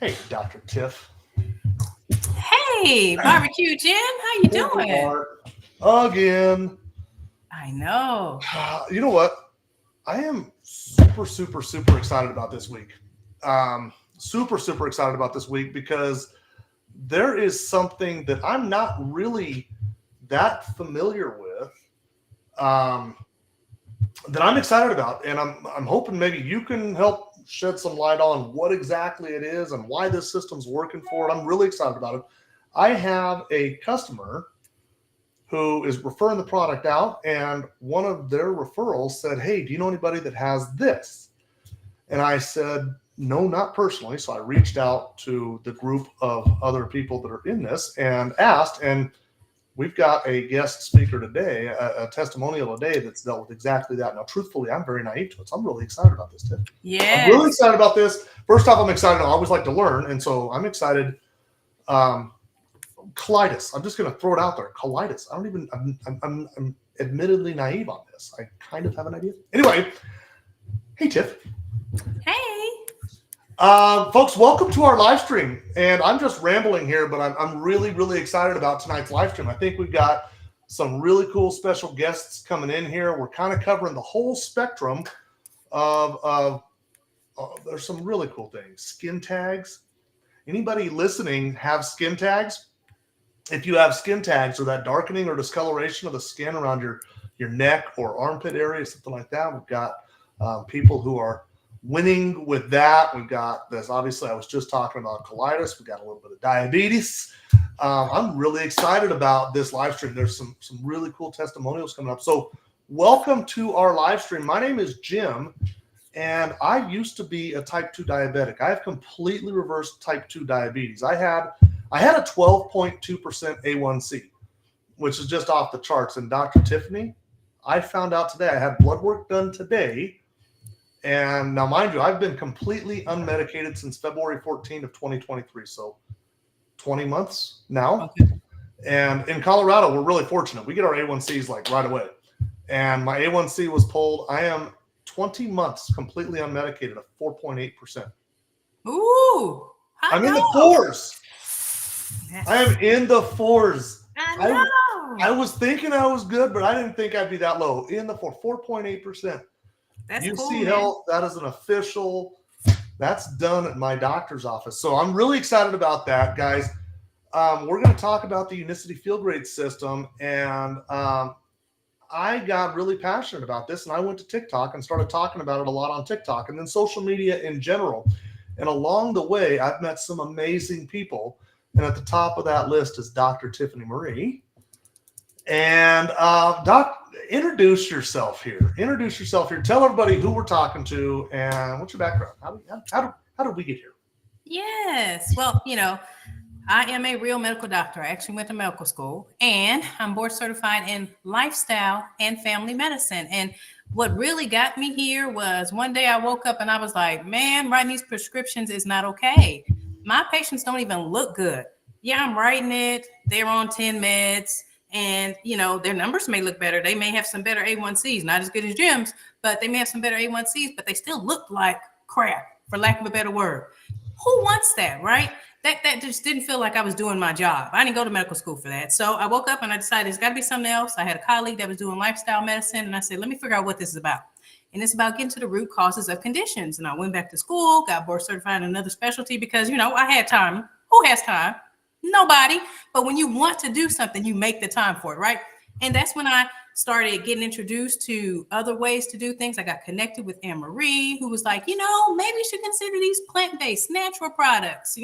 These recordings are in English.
Hey, Dr. Tiff. Hey, Barbecue Jim, how you doing? Again. I know. You know what? I am super excited about this week. Super excited about this week because there is something that I'm not really that familiar with that I'm excited about. And I'm hoping maybe you can help shed some light on what exactly it is and why this system's working for it. I'm really excited about it. I have a customer who is referring the product out, and one of their referrals said, "Hey, do you know anybody that has this?" And I said, "No, not personally." So I reached out to the group of other people that are in this and asked, and we've got a guest speaker today, a testimonial today that's dealt with exactly that. Now, truthfully, I'm very naive to it, so I'm really excited about this, Tiff. I'm really Yes. excited about this. First off, I'm excited. I always like to learn, and so I'm excited. Colitis. I'm just going to throw it out there. Colitis. I don't even. I'm admittedly naive on this. I kind of have an idea. Anyway, hey Tiff. Hey. Folks, welcome to our live stream. And I'm just rambling here, but I'm really excited about tonight's live stream. I think we've got some really cool special guests coming in here. We're kind of covering the whole spectrum of there's some really cool things. Skin tags. Anybody listening have skin tags? If you have skin tags or that darkening or discoloration of the skin around your neck or armpit area, something like that, we've got people who are winning with that. We've got this. Obviously, I was just talking about colitis. We've got a little bit of diabetes. I'm really excited about this live stream. There's some really cool testimonials coming up. So welcome to our live stream. My name is Jim, and I used to be a type 2 diabetic. I have completely reversed type 2 diabetes. I had a 12.2% A1C, which is just off the charts. And Dr. Tiffany, I found out today, I had blood work done today. And now, mind you, I've been completely unmedicated since February 14th of 2023. So 20 months now. Okay. And in Colorado, we're really fortunate. We get our A1Cs like right away. And my A1C was pulled. I am 20 months completely unmedicated at 4.8%. Ooh. I'm in the fours. I am in the fours. I know. I was thinking I was good, but I didn't think I'd be that low. In the 4.8%. That's UC cool, Health, that is an official. That's done at my doctor's office. So I'm really excited about that, guys. We're going to talk about the Unicity Field Grade System, and I got really passionate about this, and I went to TikTok and started talking about it a lot on TikTok and then social media in general. And along the way, I've met some amazing people. And at the top of that list is Dr. Tiffany Marie. And Doc, introduce yourself here. Tell everybody who we're talking to and what's your background. How did we get here? Yes. Well, I am a real medical doctor. I actually went to medical school, and I'm board certified in lifestyle and family medicine. And what really got me here was one day I woke up and I was like, man, writing these prescriptions is not okay. My patients don't even look good. Yeah, I'm writing it. They're on 10 meds, and their numbers may look better. They may have some better A1Cs, not as good as Jim's, but they may have some better A1Cs, but they still look like crap, for lack of a better word. Who wants that, right? That just didn't feel like I was doing my job. I didn't go to medical school for that. So I woke up and I decided there's got to be something else. I had a colleague that was doing lifestyle medicine, and I said, let me figure out what this is about. And it's about getting to the root causes of conditions. And I went back to school, got board certified in another specialty because, I had time. Who has time? Nobody. But when you want to do something, you make the time for it, right? And that's when I started getting introduced to other ways to do things. I got connected with Anne-Marie, who was like, maybe you should consider these plant-based natural products.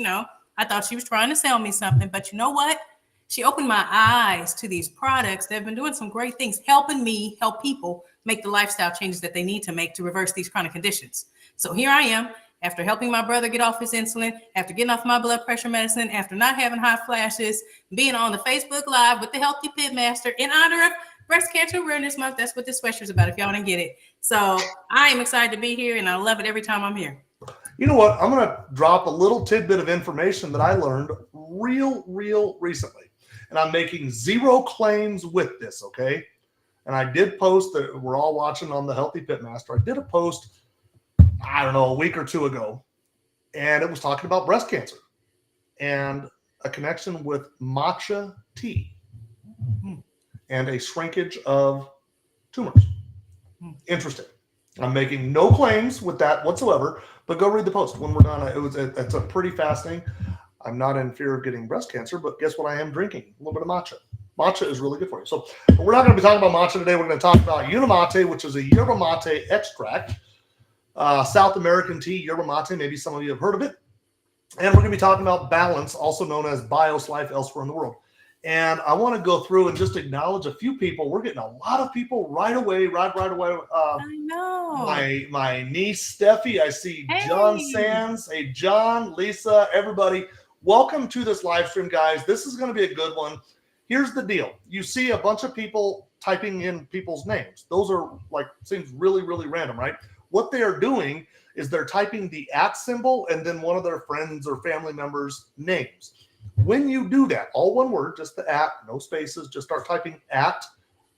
I thought she was trying to sell me something, but you know what? She opened my eyes to these products that have been doing some great things, helping me help people make the lifestyle changes that they need to make to reverse these chronic conditions. So here I am, after helping my brother get off his insulin, after getting off my blood pressure medicine, after not having hot flashes, being on the Facebook Live with the Healthy Pitmaster in honor of Breast Cancer Awareness Month. That's what this sweatshirt is about, if y'all didn't get it. So I am excited to be here, and I love it every time I'm here. You know what? I'm going to drop a little tidbit of information that I learned real recently. And I'm making zero claims with this, okay? And I did post that we're all watching on the Healthy Pitmaster. I did a post, I don't know, a week or two ago. and it was talking about breast cancer and a connection with matcha tea and a shrinkage of tumors. Interesting. I'm making no claims with that whatsoever, but go read the post when we're done. It's a pretty fascinating. I'm not in fear of getting breast cancer, but guess what? I am drinking a little bit of matcha. Matcha is really good for you. So we're not going to be talking about matcha today. We're going to talk about Unimate, which is a yerba mate extract, South American tea, yerba mate. Maybe some of you have heard of it. And we're going to be talking about balance, also known as Bios Life elsewhere in the world. And I want to go through and just acknowledge a few people. We're getting a lot of people right away. I know. My niece Steffi. I see John Sands. Hey, John, Lisa, everybody. Welcome to this live stream, guys. This is going to be a good one. Here's the deal. You see a bunch of people typing in people's names. Those are seems really, really random, right? What they are doing is they're typing the @ symbol and then one of their friends or family members' names. When you do that, all one word, just the @, no spaces, just start typing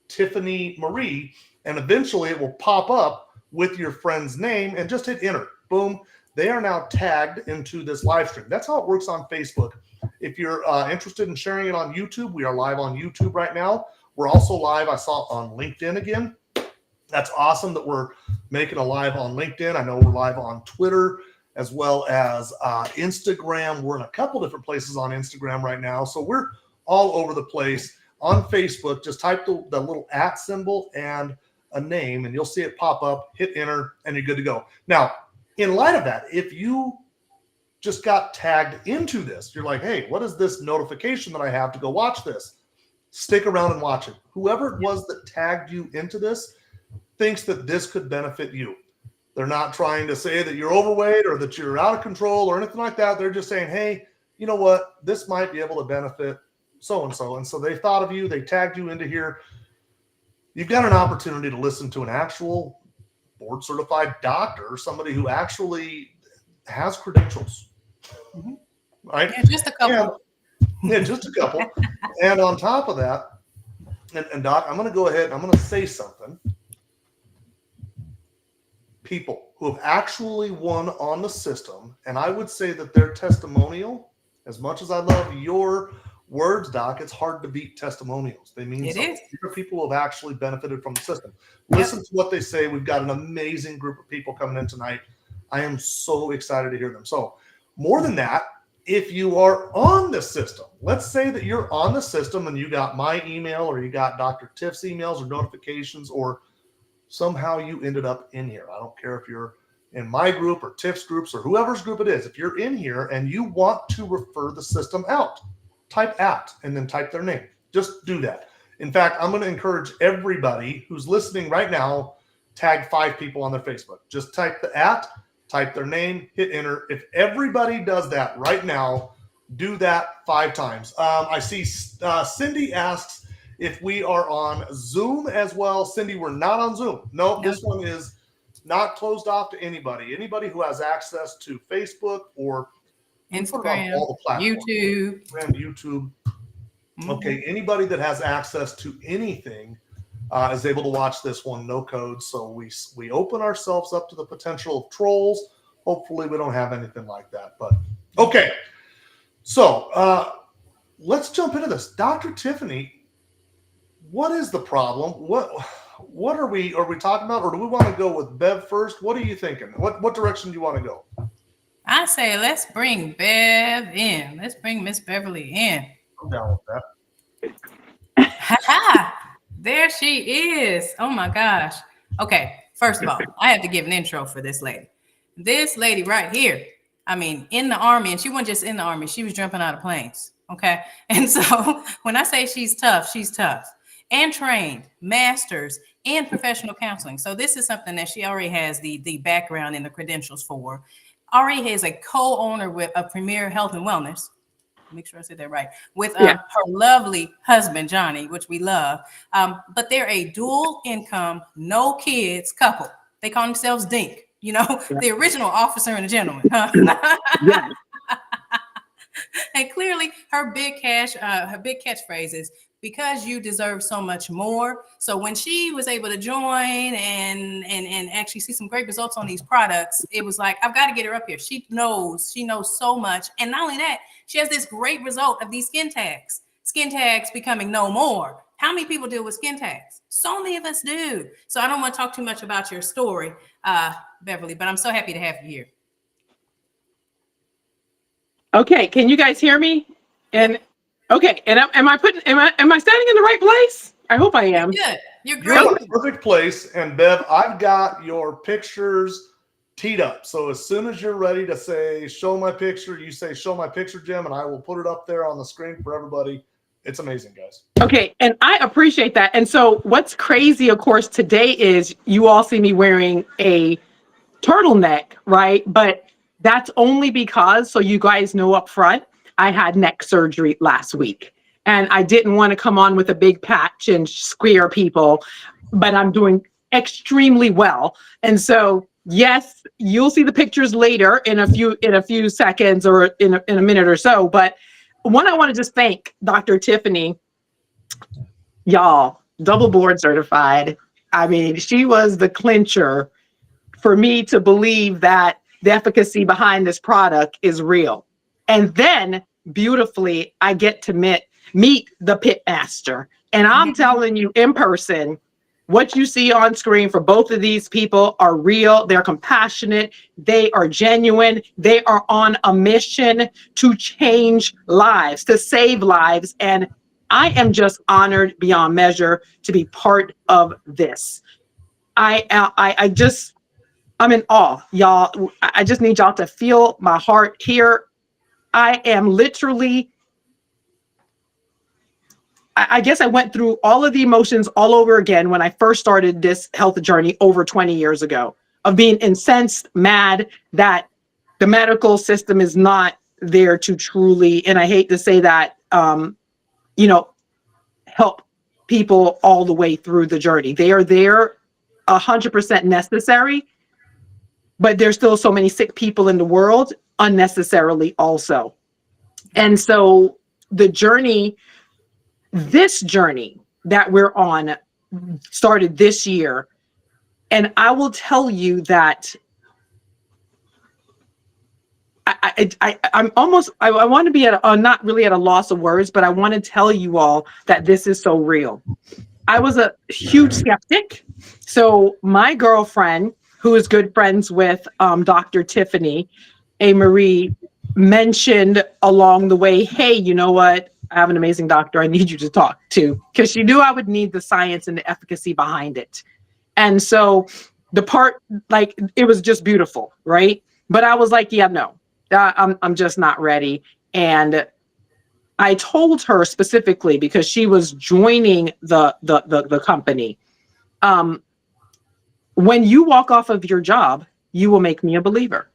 @Tiffany Marie, and eventually it will pop up with your friend's name and just hit enter. Boom. They are now tagged into this live stream. That's how it works on Facebook. If you're interested in sharing it on YouTube, we are live on YouTube right now. We're also live, I saw, on LinkedIn again. That's awesome that we're making a live on LinkedIn. I know we're live on Twitter as well as Instagram. We're in a couple different places on Instagram right now. So we're all over the place. On Facebook, just type the little @ symbol and a name, and you'll see it pop up, hit enter, and you're good to go. Now, in light of that, if you just got tagged into this, you're like, hey, what is this notification that I have to go watch this? Stick around and watch it. Whoever it was that tagged you into this thinks that this could benefit you. They're not trying to say that you're overweight or that you're out of control or anything like that. They're just saying, hey, you know what? This might be able to benefit so-and-so. And so they thought of you. They tagged you into here. You've got an opportunity to listen to an actual board-certified doctor, somebody who actually has credentials. Right? Yeah, just a couple. Just a couple. And on top of that, and Doc, I'm going to go ahead and I'm going to say something. People who have actually won on the system, and I would say that their testimonial, as much as I love your words, Doc, it's hard to beat testimonials. They mean something. These are people who have actually benefited from the system. Listen to what they say. We've got an amazing group of people coming in tonight. I am so excited to hear them. So more than that, if you are on the system, let's say that you're on the system and you got my email or you got Dr. Tiff's emails or notifications, or somehow you ended up in here. I don't care if you're in my group or Tiff's groups or whoever's group it is. If you're in here and you want to refer the system out, type @ and then type their name. Just do that. In fact, I'm going to encourage everybody who's listening right now, tag 5 people on their Facebook. Just type the @ type their name, hit enter. If everybody does that right now, do that 5 times. I see Cindy asks if we are on Zoom as well. Cindy, we're not on Zoom. No, this one is not closed off to anybody. Anybody who has access to Facebook or Instagram, all the platforms. YouTube. Okay, anybody that has access to anything is able to watch this one, no code. So we open ourselves up to the potential of trolls. Hopefully we don't have anything like that. But okay, so let's jump into this. Dr. Tiffany, what is the problem? What are we talking about, or do we want to go with Bev first? What are you thinking? What direction do you want to go? I say let's bring Bev in. Let's bring Miss Beverly in. I'm down with that. Ha! There she is. Oh my gosh. Okay, first of all, I have to give an intro for this lady. This lady right here, I mean, in the Army, and she wasn't just in the Army, she was jumping out of planes. Okay. And so when I say she's tough and trained, masters, and professional counseling. So this is something that she already has the background and the credentials for. Already has a co-owner with a Premier Health and Wellness. Make sure I said that right. With her lovely husband, Johnny, which we love. But they're a dual income, no kids couple. They call themselves DINK, the original officer and a gentleman. And clearly her big catchphrase is because you deserve so much more. So when she was able to join and actually see some great results on these products, it was like, I've got to get her up here. She knows so much. And not only that, she has this great result of these skin tags becoming no more. How many people deal with skin tags? So many of us do. So I don't want to talk too much about your story, Beverly, but I'm so happy to have you here. Okay, can you guys hear me? And okay, and am I standing in the right place? I hope I am. You're good. You're You're great. in the perfect place. And Bev, I've got your pictures teed up. So as soon as you're ready to say, show my picture, you say, show my picture, Jim, and I will put it up there on the screen for everybody. It's amazing, guys. Okay, and I appreciate that. And so what's crazy, of course, today is you all see me wearing a turtleneck, right? But that's only because, so you guys know up front, I had neck surgery last week. And I didn't want to come on with a big patch and scare people, but I'm doing extremely well. And so, yes, you'll see the pictures later in a few seconds or in a minute or so. But one, I want to just thank Dr. Tiffany, y'all, double board certified. I mean, she was the clincher for me to believe that the efficacy behind this product is real. And then beautifully, I get to meet the pit master. And I'm telling you in person, what you see on screen for both of these people are real. They're compassionate. They are genuine. They are on a mission to change lives, to save lives. And I am just honored beyond measure to be part of this. I'm in awe, y'all. I just need y'all to feel my heart here. I am literally, I guess I went through all of the emotions all over again when I first started this health journey over 20 years ago, of being incensed, mad that the medical system is not there to truly, and I hate to say that, help people all the way through the journey. They are there 100% necessary, but there's still so many sick people in the world unnecessarily also. And so the journey, this journey that we're on started this year. And I will tell you that I'm almost, I want to be not really at a loss of words, but I want to tell you all that this is so real. I was a huge skeptic. So my girlfriend, who is good friends with Dr. Tiffany Marie, mentioned along the way, hey, you know what? I have an amazing doctor I need you to talk to, because she knew I would need the science and the efficacy behind it. And so the part, like, it was just beautiful, right? But I was like, yeah, no, I'm just not ready. And I told her specifically, because she was joining the company, when you walk off of your job, you will make me a believer.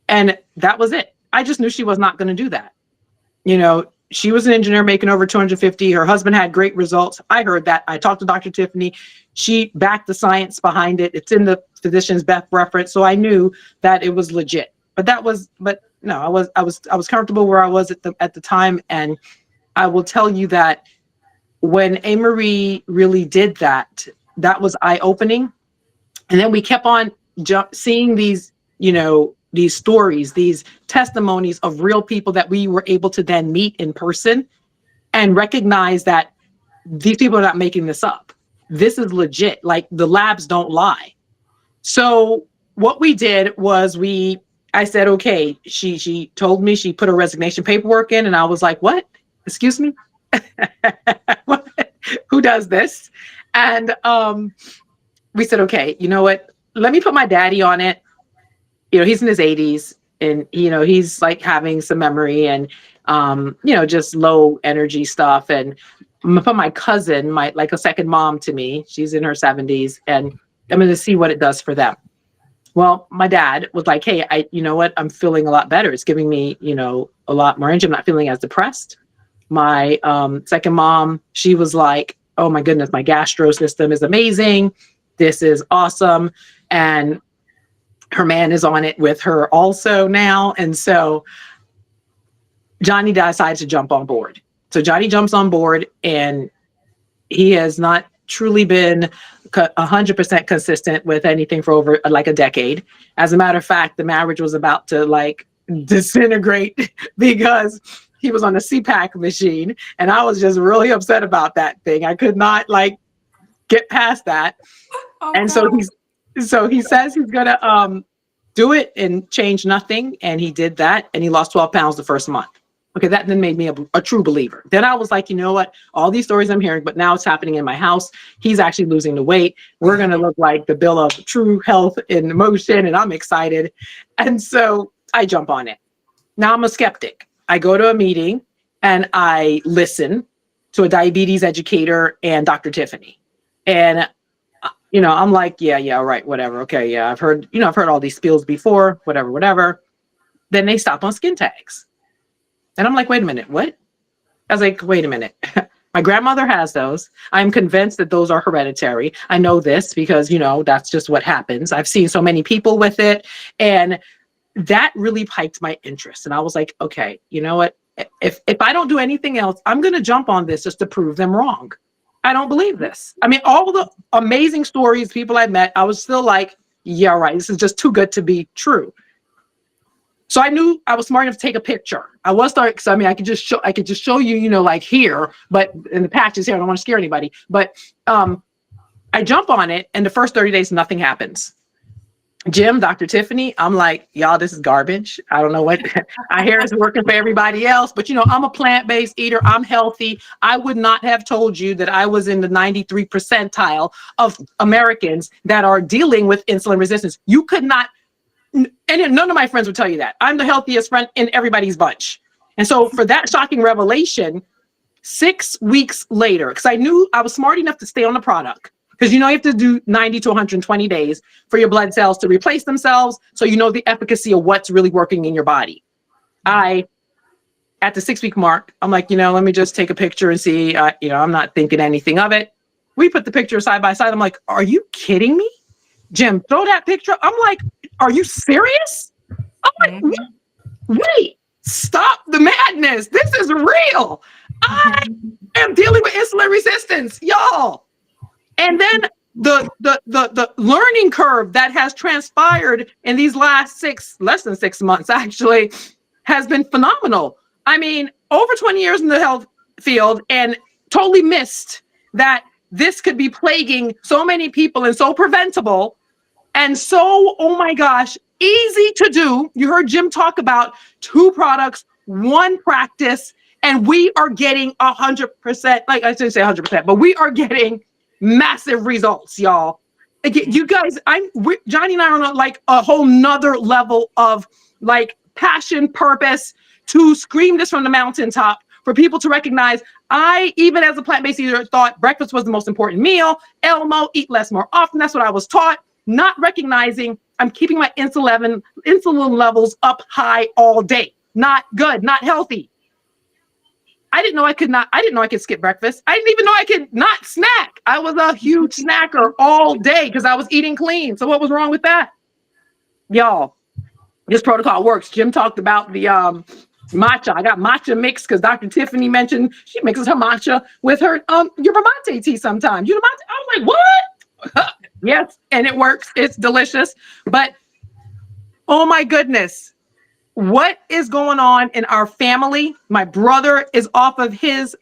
And that was it. I just knew she was not going to do that. You know, she was an engineer making over 250. Her husband had great results. I heard that. I talked to Dr. Tiffany. She backed the science behind it. It's in the physician's best reference. So I knew that it was legit. But no, I was comfortable where I was at the time. And I will tell you that when Marie really did that, that was eye-opening. And then we kept on seeing these, these stories, these testimonies of real people that we were able to then meet in person and recognize that these people are not making this up. This is legit. Like, the labs don't lie. So what we did was I said, okay, she told me she put her resignation paperwork in, and I was like, what? Excuse me? Who does this? And we said, okay, you know what? Let me put my daddy on it. He's in his 80s, and he's like having some memory and just low energy stuff. And I'm gonna put my cousin, like a second mom to me. She's in her 70s, and I'm gonna see what it does for them. Well, my dad was like, hey, you know what? I'm feeling a lot better. It's giving me, a lot more energy. I'm not feeling as depressed. My second mom, she was like, oh my goodness, my gastro system is amazing. This is awesome. And her man is on it with her also now. And so Johnny decided to jump on board. So Johnny jumps on board, and he has not truly been 100% consistent with anything for over like a decade. As a matter of fact, the marriage was about to like disintegrate because he was on the CPAC machine, and I was just really upset about that thing. I could not like get past that. And so he says he's gonna do it and change nothing, and he did that, and he lost 12 pounds the first month. Okay, that then made me a true believer. Then I was like, you know what? All these stories I'm hearing, but now it's happening in my house. He's actually losing the weight. We're going to look like the bill of true health in motion, and I'm excited. And so I jump on it. Now I'm a skeptic. I go to a meeting and I listen to a diabetes educator and Dr. Tiffany. And, I'm like, yeah, right, whatever. Okay, yeah, I've heard all these spills before, whatever. Then they stop on skin tags. And I'm like, wait a minute, what? I was like, wait a minute. My grandmother has those. I'm convinced that those are hereditary. I know this because, that's just what happens. I've seen so many people with it. And that really piqued my interest. And I was like, okay, you know what? If I don't do anything else, I'm going to jump on this just to prove them wrong. I don't believe this. I mean, all the amazing stories, people I met, I was still like, yeah, right. This is just too good to be true. So I knew I was smart enough to take a picture. I could just show you, like here, but in the patches here, I don't want to scare anybody. But I jump on it, and the first 30 days, nothing happens. Jim, Dr. Tiffany, I'm like, y'all, this is garbage. I don't know what I hear is working for everybody else, but I'm a plant-based eater. I'm healthy. I would not have told you that I was in the 93 percentile of Americans that are dealing with insulin resistance. You could not. And none of my friends would tell you that. I'm the healthiest friend in everybody's bunch. And so for that shocking revelation, 6 weeks later, because I knew I was smart enough to stay on the product, because you have to do 90 to 120 days for your blood cells to replace themselves. So the efficacy of what's really working in your body. At the 6 week mark, I'm like, let me just take a picture and see, I'm not thinking anything of it. We put the picture side by side. I'm like, are you kidding me? Jim, throw that picture. I'm like, are you serious? I'm like, wait, stop the madness. This is real. I am dealing with insulin resistance, y'all. And then the learning curve that has transpired in these last less than 6 months, actually, has been phenomenal. I mean, over 20 years in the health field, and totally missed that this could be plaguing so many people and so preventable. And so, oh my gosh, easy to do. You heard Jim talk about 2 products, 1 practice, and we are getting 100%, like I shouldn't say 100%, but we are getting massive results, y'all. You guys, Johnny and I are on like a whole nother level of like passion, purpose to scream this from the mountaintop for people to recognize. I, even as a plant-based eater, thought breakfast was the most important meal. Elmo, eat less more often. That's what I was taught. Not recognizing I'm keeping my insulin levels up high all day. Not good, not healthy. I didn't know I could skip breakfast. I didn't even know I could not snack. I was a huge snacker all day because I was eating clean. So what was wrong with that? Y'all, this protocol works. Jim talked about the matcha. I got matcha mix because Dr. Tiffany mentioned she mixes her matcha with her yerba mate tea sometimes. You know, I was like, what? Yes, and it works. It's delicious. But oh my goodness, what is going on in our family? My brother is off of his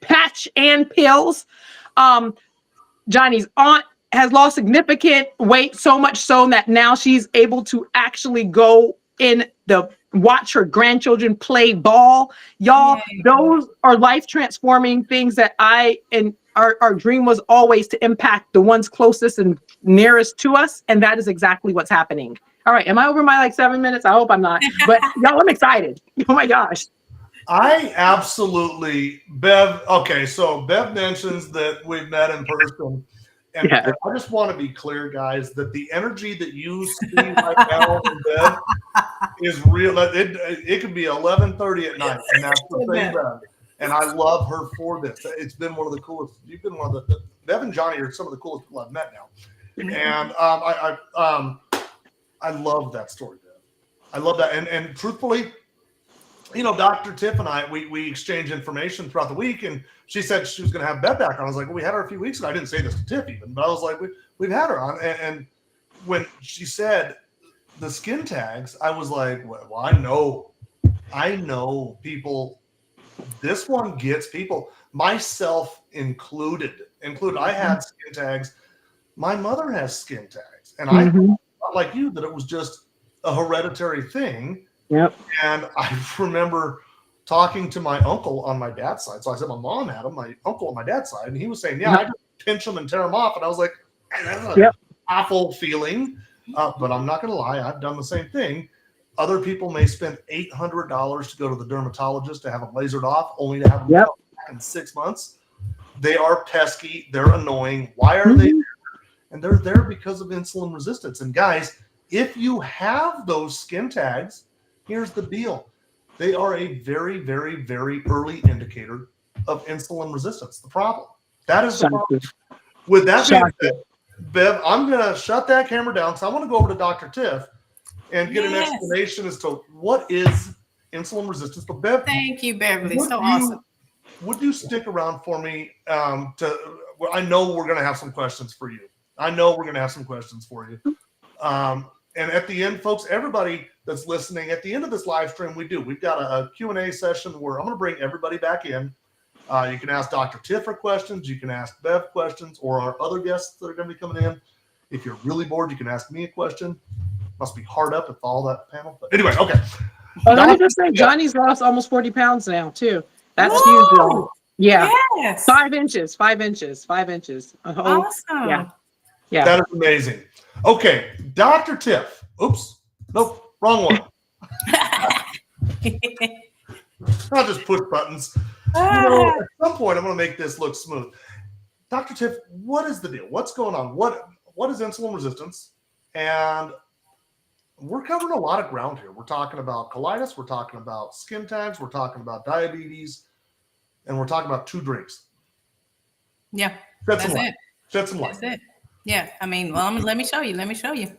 patch and pills. Johnny's aunt has lost significant weight, so much so that now she's able to actually go watch her grandchildren play ball. Y'all, yay. Those are life transforming things that our dream was always to impact the ones closest and nearest to us. And that is exactly what's happening. All right. Am I over my 7 minutes? I hope I'm not, but y'all, I'm excited. Oh my gosh. I absolutely, Bev. Okay. So Bev mentions that we've met in person. And yeah. I just want to be clear, guys, that the energy that you see right now in Bev is real. It could be 11:30 at night, and that's the thing, Bev. And I love her for this. It's been one of the coolest. You've been one of the Bev and Johnny are some of the coolest people I've met now. And I love that story, Bev. I love that. And truthfully, Dr. Tiff and I, we exchanged information throughout the week, and she said she was going to have Bev back on. I was like, well, we had her a few weeks ago. I didn't say this to Tiff even, but I was like, we've had her on. And when she said the skin tags, I was like, well, I know people. This one gets people, myself included. I had skin tags. My mother has skin tags, and I thought, like you, that it was just a hereditary thing. Yep. And I remember talking to my uncle on my dad's side. So I said my mom had them, my uncle on my dad's side, and he was saying, yeah, I just pinch them and tear them off. And I was like, that's an awful feeling. But I'm not going to lie, I've done the same thing. Other people may spend $800 to go to the dermatologist to have them lasered off, only to have them back in 6 months. They are pesky. They're annoying. Why are they there? And they're there because of insulin resistance. And guys, if you have those skin tags, here's the deal. They are a very, very, very early indicator of insulin resistance. The problem. That is the problem. With that being said, Bev, I'm going to shut that camera down because I want to go over to Dr. Tiff and get an explanation as to what is insulin resistance. But Bev, thank you, Beverly. So awesome. Would you stick around for me? I know we're going to have some questions for you. And at the end, folks, everybody that's listening, at the end of this live stream, we've got a Q&A session where I'm going to bring everybody back in. You can ask Dr. Tiff for questions. You can ask Bev questions, or our other guests that are going to be coming in. If you're really bored, you can ask me a question. Must be hard up to follow that panel. But anyway, okay. Let me just say, Johnny's lost almost 40 pounds now, too. That's huge, though. Yeah. Yes. 5 inches. Awesome. Yeah. That is amazing. Okay, Dr. Tiff. Oops. Nope. Wrong one. I'll just push buttons. At some point, I'm going to make this look smooth. Dr. Tiff, what is the deal? What's going on? What is insulin resistance? And we're covering a lot of ground here. We're talking about colitis. We're talking about skin tags. We're talking about diabetes. And we're talking about 2 drinks. Yeah. Shed some light. That's it. Yeah. I mean, well, let me show you.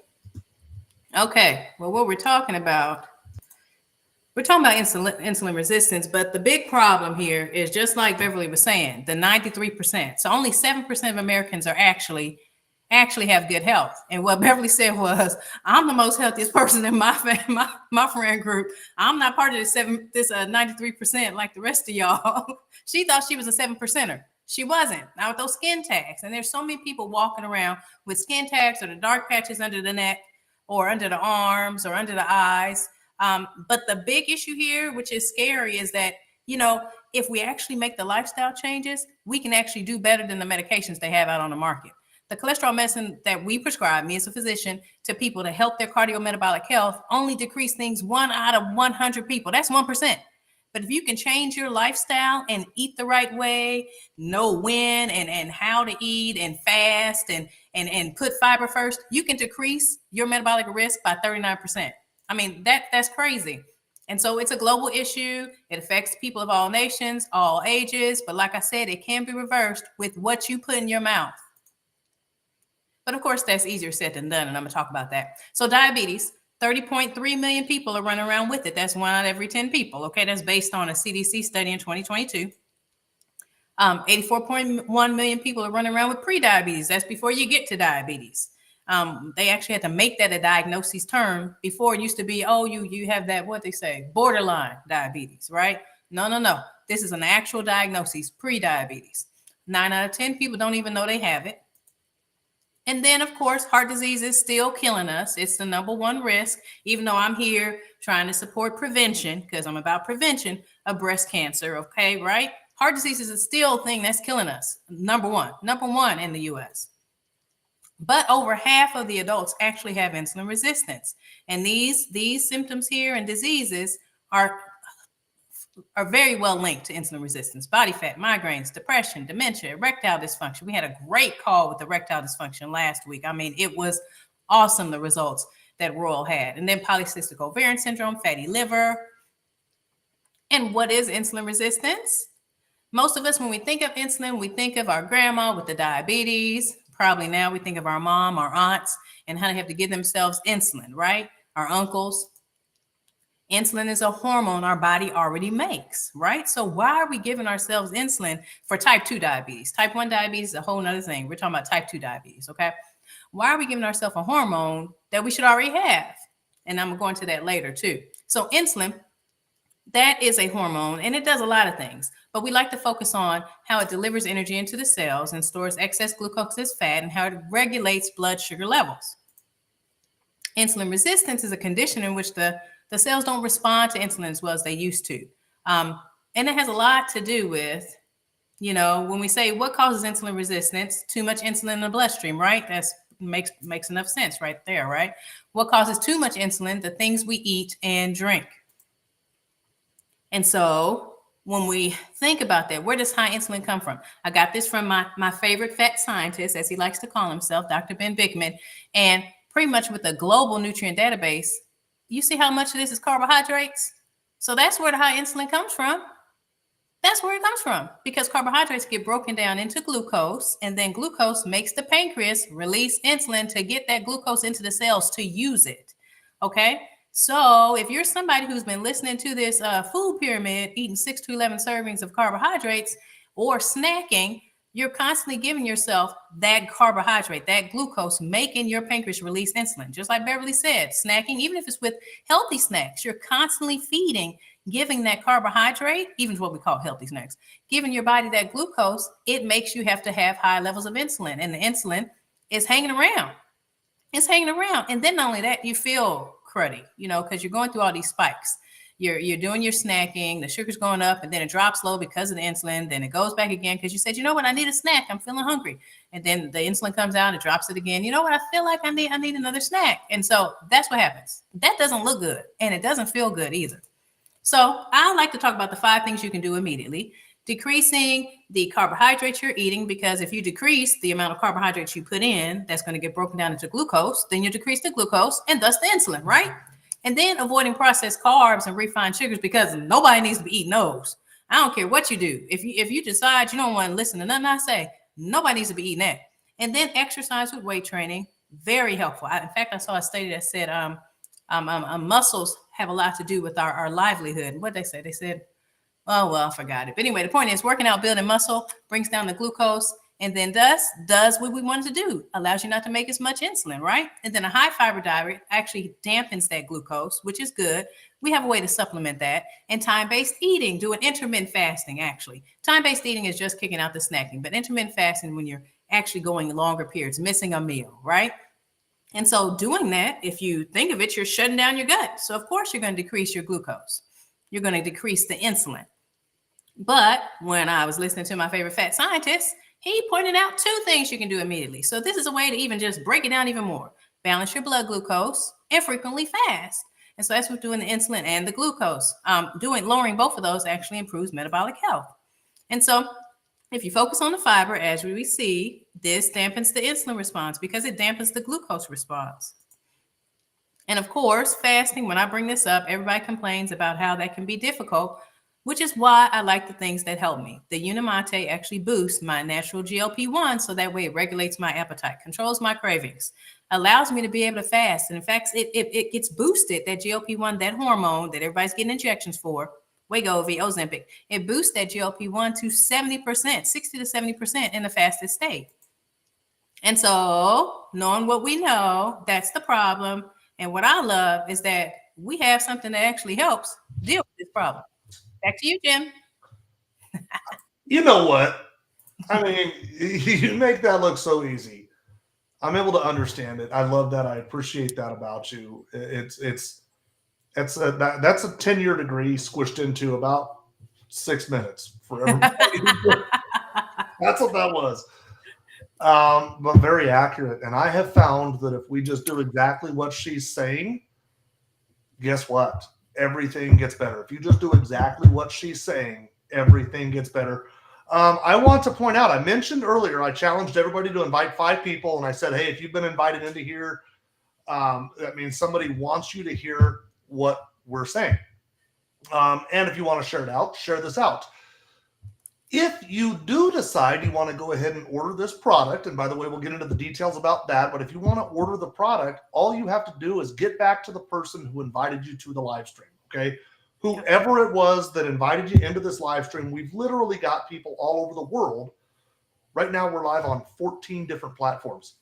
Okay. Well, what we're talking about insulin resistance, but the big problem here is, just like Beverly was saying, the 93%. So only 7% of Americans are actually have good health. And what Beverly said was, I'm the most healthiest person in my friend group. I'm not part of this 93% like the rest of y'all. She thought she was a 7%er. She wasn't. Now with those skin tags, and there's so many people walking around with skin tags or the dark patches under the neck or under the arms or under the eyes. But the big issue here, which is scary, is that, if we actually make the lifestyle changes, we can actually do better than the medications they have out on the market. The cholesterol medicine that we prescribe, me as a physician, to people to help their cardiometabolic health only decrease things 1 out of 100 people. That's 1%. But if you can change your lifestyle and eat the right way, know when and how to eat and fast and put fiber first, you can decrease your metabolic risk by 39%. I mean, that's crazy. And so it's a global issue. It affects people of all nations, all ages. But like I said, it can be reversed with what you put in your mouth. But of course, that's easier said than done. And I'm going to talk about that. So diabetes, 30.3 million people are running around with it. That's 1 out of every 10 people. Okay, that's based on a CDC study in 2022. 84.1 million people are running around with prediabetes. That's before you get to diabetes. They actually had to make that a diagnosis term. Before it used to be, you have that, what they say, borderline diabetes, right? No. This is an actual diagnosis, prediabetes. 9 out of 10 people don't even know they have it. And then, of course, heart disease is still killing us. It's the number 1 risk, even though I'm here trying to support prevention, because I'm about prevention of breast cancer, okay, right? Heart disease is a still thing that's killing us. Number one in the U.S. But over half of the adults actually have insulin resistance. And these symptoms here and diseases are very well linked to insulin resistance: body fat, migraines, depression, dementia, erectile dysfunction. We had a great call with erectile dysfunction last week. I mean, it was awesome, the results that Royal had. And then polycystic ovarian syndrome, fatty liver. And what is insulin resistance? Most of us, when we think of insulin, we think of our grandma with the diabetes. Probably now we think of our mom, our aunts, and how they have to give themselves insulin, right? Our uncles. Insulin is a hormone our body already makes, right? So why are we giving ourselves insulin for type 2 diabetes? Type 1 diabetes is a whole nother thing. We're talking about type 2 diabetes, okay? Why are we giving ourselves a hormone that we should already have? And I'm going to that later too. So insulin, that is a hormone, and it does a lot of things. But we like to focus on how it delivers energy into the cells and stores excess glucose as fat, and how it regulates blood sugar levels. Insulin resistance is a condition in which the cells don't respond to insulin as well as they used to. And it has a lot to do with, when we say what causes insulin resistance, too much insulin in the bloodstream, right? That's makes enough sense right there, right? What causes too much insulin? The things we eat and drink. And so when we think about that, where does high insulin come from? I got this from my favorite fat scientist, as he likes to call himself, Dr. Ben Bickman. And pretty much with a global nutrient database, you see how much of this is carbohydrates? So that's where the high insulin comes from. That's where it comes from, because carbohydrates get broken down into glucose, and then glucose makes the pancreas release insulin to get that glucose into the cells to use it. Okay. So if you're somebody who's been listening to this food pyramid, eating 6 to 11 servings of carbohydrates or snacking, you're constantly giving yourself that carbohydrate, that glucose, making your pancreas release insulin. Just like Beverly said, snacking, even if it's with healthy snacks, you're constantly feeding, giving that carbohydrate, even what we call healthy snacks, giving your body that glucose. It makes you have to have high levels of insulin, and the insulin is hanging around. It's hanging around. And then not only that, you feel cruddy, because you're going through all these spikes. You're doing your snacking, the sugar's going up, and then it drops low because of the insulin. Then it goes back again because you said, you know what, I need a snack. I'm feeling hungry. And then the insulin comes out, it drops it again. You know what, I feel like I need another snack. And so that's what happens. That doesn't look good, and it doesn't feel good either. So I like to talk about the 5 things you can do immediately. Decreasing the carbohydrates you're eating, because if you decrease the amount of carbohydrates you put in, that's going to get broken down into glucose. Then you decrease the glucose and thus the insulin, right? And then avoiding processed carbs and refined sugars, because nobody needs to be eating those. I don't care what you do. If you decide you don't want to listen to nothing I say, nobody needs to be eating that. And then exercise with weight training, very helpful. In fact, I saw a study that said muscles have a lot to do with our livelihood. What they say? They said, oh, well, I forgot it. But anyway, the point is working out, building muscle brings down the glucose, and then does what we wanted to do, allows you not to make as much insulin, right? And then a high fiber diet actually dampens that glucose, which is good. We have a way to supplement that. And time-based eating, doing intermittent fasting, actually. Time-based eating is just kicking out the snacking, but intermittent fasting when you're actually going longer periods, missing a meal, right? And so doing that, if you think of it, you're shutting down your gut. So of course you're going to decrease your glucose. You're going to decrease the insulin. But when I was listening to my favorite fat scientist, he pointed out 2 things you can do immediately. So this is a way to even just break it down even more. Balance your blood glucose and frequently fast. And so that's what doing the insulin and the glucose. Lowering both of those actually improves metabolic health. And so if you focus on the fiber, as we see, this dampens the insulin response because it dampens the glucose response. And of course, fasting, when I bring this up, everybody complains about how that can be difficult, which is why I like the things that help me. The Unimate actually boosts my natural GLP-1, so that way it regulates my appetite, controls my cravings, allows me to be able to fast. And in fact, it gets boosted, that GLP-1, that hormone that everybody's getting injections for, Wegovy, Ozempic, it boosts that GLP-1 to 70%, 60 to 70% in the fasted state. And so knowing what we know, that's the problem. And what I love is that we have something that actually helps deal with this problem. Back to you, Jim. You know what? I mean, you make that look so easy. I'm able to understand it. I love that. I appreciate that about you. That's a 10-year degree squished into about 6 minutes for everybody. That's what that was. But very accurate. And I have found that if we just do exactly what she's saying, guess what? Everything gets better. If you just do exactly what she's saying, everything gets better. I want to point out, I mentioned earlier, I challenged everybody to invite 5 people. And I said, hey, if you've been invited into here, that means somebody wants you to hear what we're saying. And if you want to share it out, share this out. If you do decide you want to go ahead and order this product, and by the way, we'll get into the details about that, but if you want to order the product, all you have to do is get back to the person who invited you to the live stream, Okay. Whoever it was that invited you into this live stream, we've literally got people all over the world. Right now, we're live on 14 different platforms.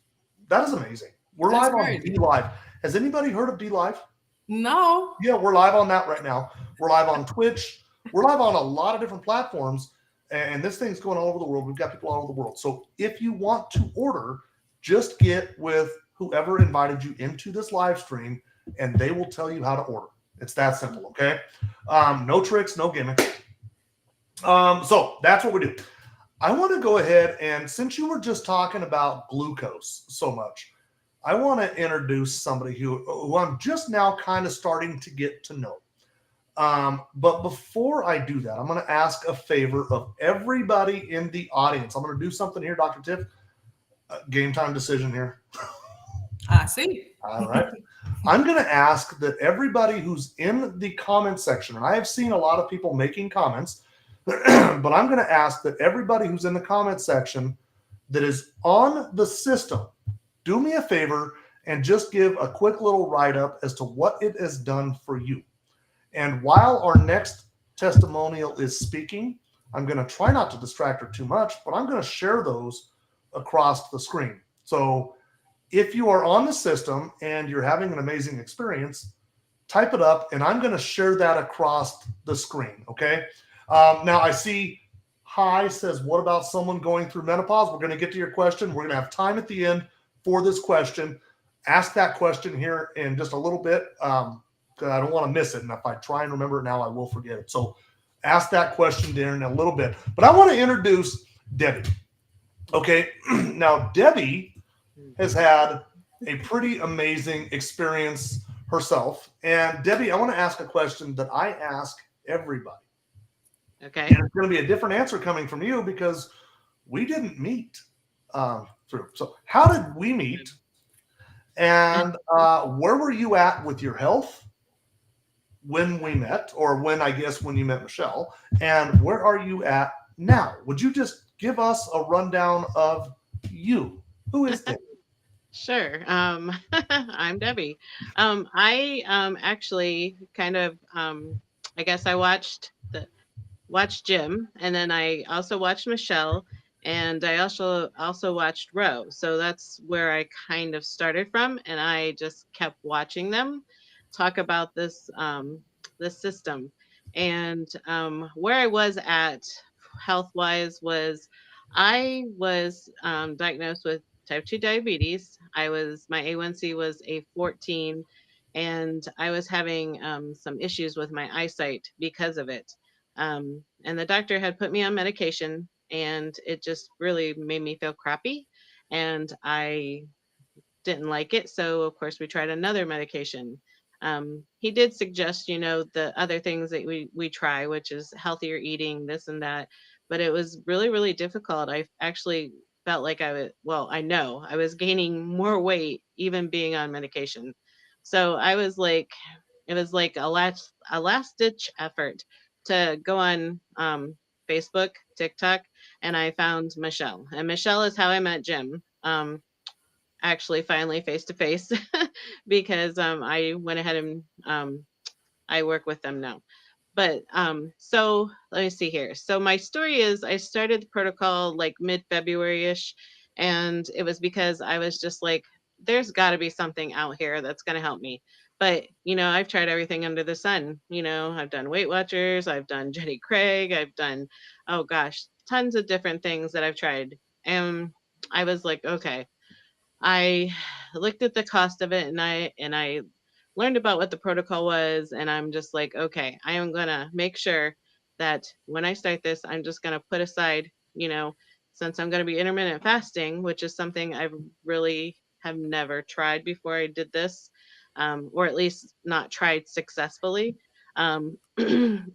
That is amazing. We're That's live on crazy. D Live. Has anybody heard of D Live? No. Yeah, we're live on that right now. We're live on Twitch. We're live on a lot of different platforms, and this thing's going all over the world. We've got people all over the world. So if you want to order, just get with whoever invited you into this live stream, and they will tell you how to order. It's that simple, okay? No tricks, no gimmicks. So that's what we do. I want to go ahead, and since you were just talking about glucose so much, I want to introduce somebody who I'm just now kind of starting to get to know. But before I do that, I'm going to ask a favor of everybody in the audience. I'm going to do something here, Dr. Tiff. Game time decision here. I see. All right. I'm going to ask that everybody who's in the comment section, and I have seen a lot of people making comments, but I'm going to ask that everybody who's in the comment section that is on the system, do me a favor and just give a quick little write-up as to what it has done for you. And while our next testimonial is speaking, I'm going to try not to distract her too much, but I'm going to share those across the screen. So if you are on the system and you're having an amazing experience, type it up, and I'm going to share that across the screen, okay? Now, I see Hi says, what about someone going through menopause? We're going to get to your question. We're going to have time at the end for this question. Ask that question here in just a little bit, because I don't want to miss it. And if I try and remember it now, I will forget it. So ask that question there in a little bit. But I want to introduce Debbie. Okay, now Debbie has had a pretty amazing experience herself. And Debbie, I want to ask a question that I ask everybody. Okay. And it's going to be a different answer coming from you because we didn't meet through. So how did we meet? And where were you at with your health when we met, or when you met Michelle? And where are you at now? Would you just give us a rundown of you? Who is Debbie? Sure. I'm Debbie. I actually kind of I guess I watched Jim, and then I also watched Michelle, and I also watched Ro. So that's where I kind of started from, and I just kept watching them talk about this this system. And where I was at health wise was I was diagnosed with type 2 diabetes. My A1C was a 14, and I was having some issues with my eyesight because of it. And the doctor had put me on medication, and it just really made me feel crappy, and I didn't like it. So of course we tried another medication. He did suggest, the other things that we try, which is healthier eating, this and that, but it was really, really difficult. I actually felt like I know I was gaining more weight even being on medication. So I was like, it was like a last ditch effort to go on Facebook, TikTok, and I found Michelle. And Michelle is how I met Jim. Actually, finally face to face, because I went ahead and I work with them now. But so let me see here. So my story is I started the protocol like mid-February-ish, and it was because I was just like, there's got to be something out here that's going to help me. But, I've tried everything under the sun. I've done Weight Watchers, I've done Jenny Craig, I've done, oh gosh, tons of different things that I've tried. And I was like, okay, I looked at the cost of it, and I learned about what the protocol was, and I'm just like, okay, I am going to make sure that when I start this, I'm just going to put aside, since I'm going to be intermittent fasting, which is something I really have never tried before I did this, or at least not tried successfully. And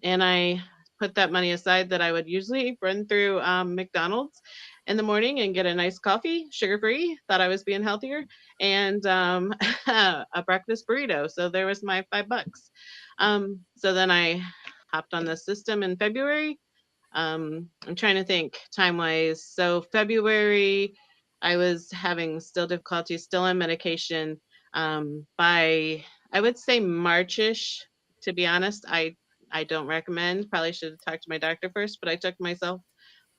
I put that money aside that I would usually run through McDonald's in the morning and get a nice coffee, sugar free, thought I was being healthier, and a breakfast burrito. So there was my $5. So then I hopped on the system in February. I'm trying to think time wise. So February, I was having still difficulty, still on medication. By I would say Marchish to be honest, I don't recommend. Probably should have talked to my doctor first, but I took myself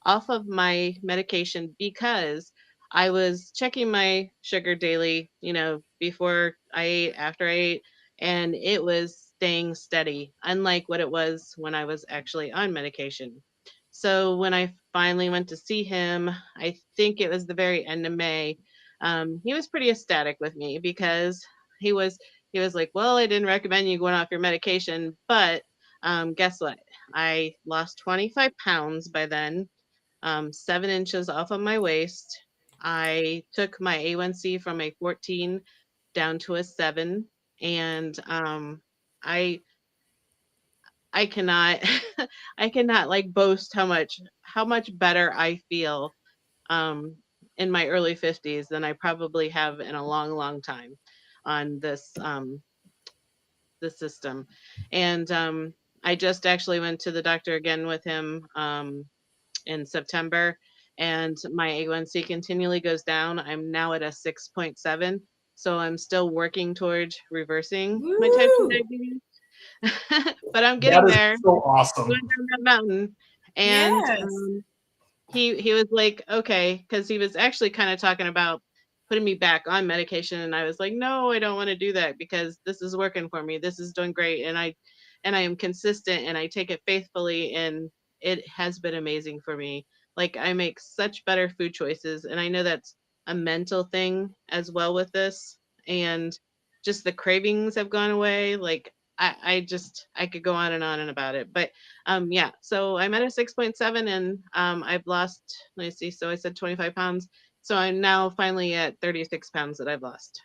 off of my medication because I was checking my sugar daily, before I ate, after I ate, and it was staying steady, unlike what it was when I was actually on medication. So when I finally went to see him, I think it was the very end of May, he was pretty ecstatic with me because he was he was like, "Well, I didn't recommend you going off your medication, but guess what? I lost 25 pounds by then, 7 inches off of my waist. I took my A1C from a 14 down to a 7, and I I cannot I cannot like boast how much better I feel um, in my early 50s than I probably have in a long, long time on this system. And I just actually went to the doctor again with him in September, and my A1C continually goes down. I'm now at a 6.7. So I'm still working towards reversing my type 2 Woo! diabetes, but I'm getting That is there, so awesome. going down that mountain. And Yes. he was like, okay, because he was actually kind of talking about putting me back on medication, and I was like, no, I don't want to do that because this is working for me. This is doing great, and I am consistent and I take it faithfully, and it has been amazing for me. Like I make such better food choices, and I know that's a mental thing as well with this, and just the cravings have gone away. Like I could go on and on and about it, but yeah, so I'm at a 6.7, and I've lost, let me see, so I said 25 pounds. So I'm now finally at 36 pounds that I've lost.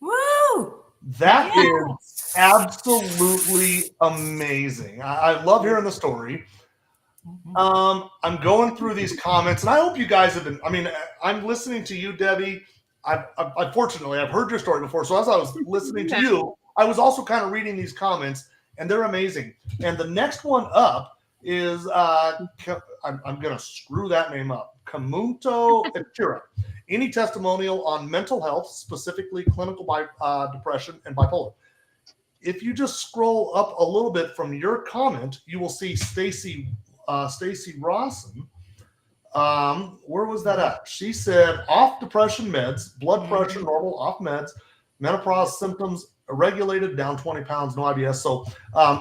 Woo! That is Yes. absolutely amazing. I love hearing the story. I'm going through these comments, and I hope you guys have been. I mean, I'm listening to you, Debbie. Unfortunately, I've heard your story before, so as I was listening to you, I was also kind of reading these comments, and they're amazing. And the next one up is I'm going to screw that name up. Kamunto Akira. Any testimonial on mental health, specifically clinical depression and bipolar? If you just scroll up a little bit from your comment, you will see Stacy Rawson. Where was that at? She said off depression meds, blood pressure normal, off meds, menopause symptoms regulated, down 20 pounds, no IBS. So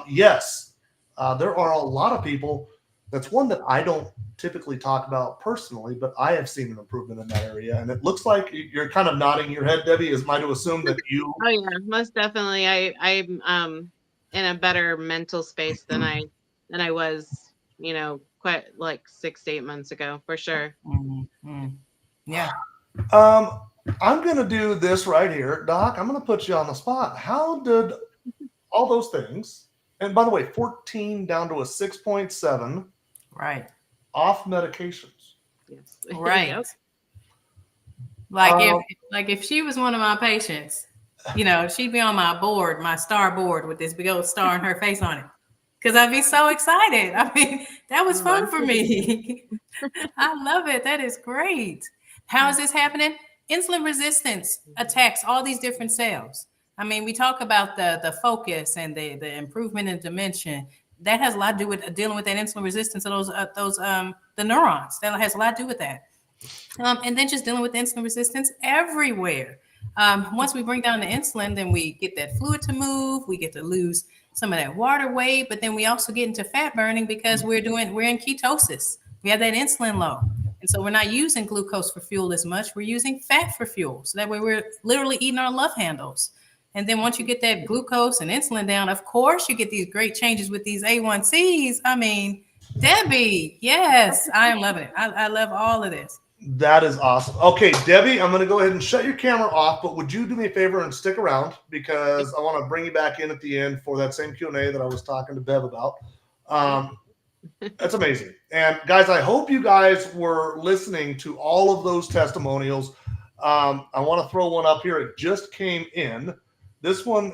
yes, there are a lot of people. That's one that I don't typically talk about personally, but I have seen an improvement in that area. And it looks like you're kind of nodding your head, Debbie, is mine to assume that you. Oh yeah, most definitely. I'm in a better mental space than I was, quite like 6 to 8 months ago, for sure. Yeah. I'm going to do this right here. Doc, I'm going to put you on the spot. How did all those things, and by the way, 14 down to a 6.7. Right. Off medications. Yes. Right. Yep. Like if she was one of my patients, she'd be on my board, my star board with this big old star and her face on it. Because I'd be so excited. I mean, that was fun for me. I love it. That is great. How is this happening? Insulin resistance attacks all these different cells. I mean, we talk about the focus and the improvement in dimension. That has a lot to do with dealing with that insulin resistance of the neurons. That has a lot to do with that. And then just dealing with insulin resistance everywhere. Once we bring down the insulin, then we get that fluid to move. We get to lose some of that water weight, but then we also get into fat burning because we're in ketosis. We have that insulin low. And so we're not using glucose for fuel as much. We're using fat for fuel. So that way we're literally eating our love handles. And then once you get that glucose and insulin down, of course, you get these great changes with these A1Cs. I mean, Debbie, yes, I am loving it. I love all of this. That is awesome. Okay, Debbie, I'm going to go ahead and shut your camera off, but would you do me a favor and stick around because I want to bring you back in at the end for that same Q&A that I was talking to Bev about. That's amazing. And guys, I hope you guys were listening to all of those testimonials. I want to throw one up here. It just came in. This one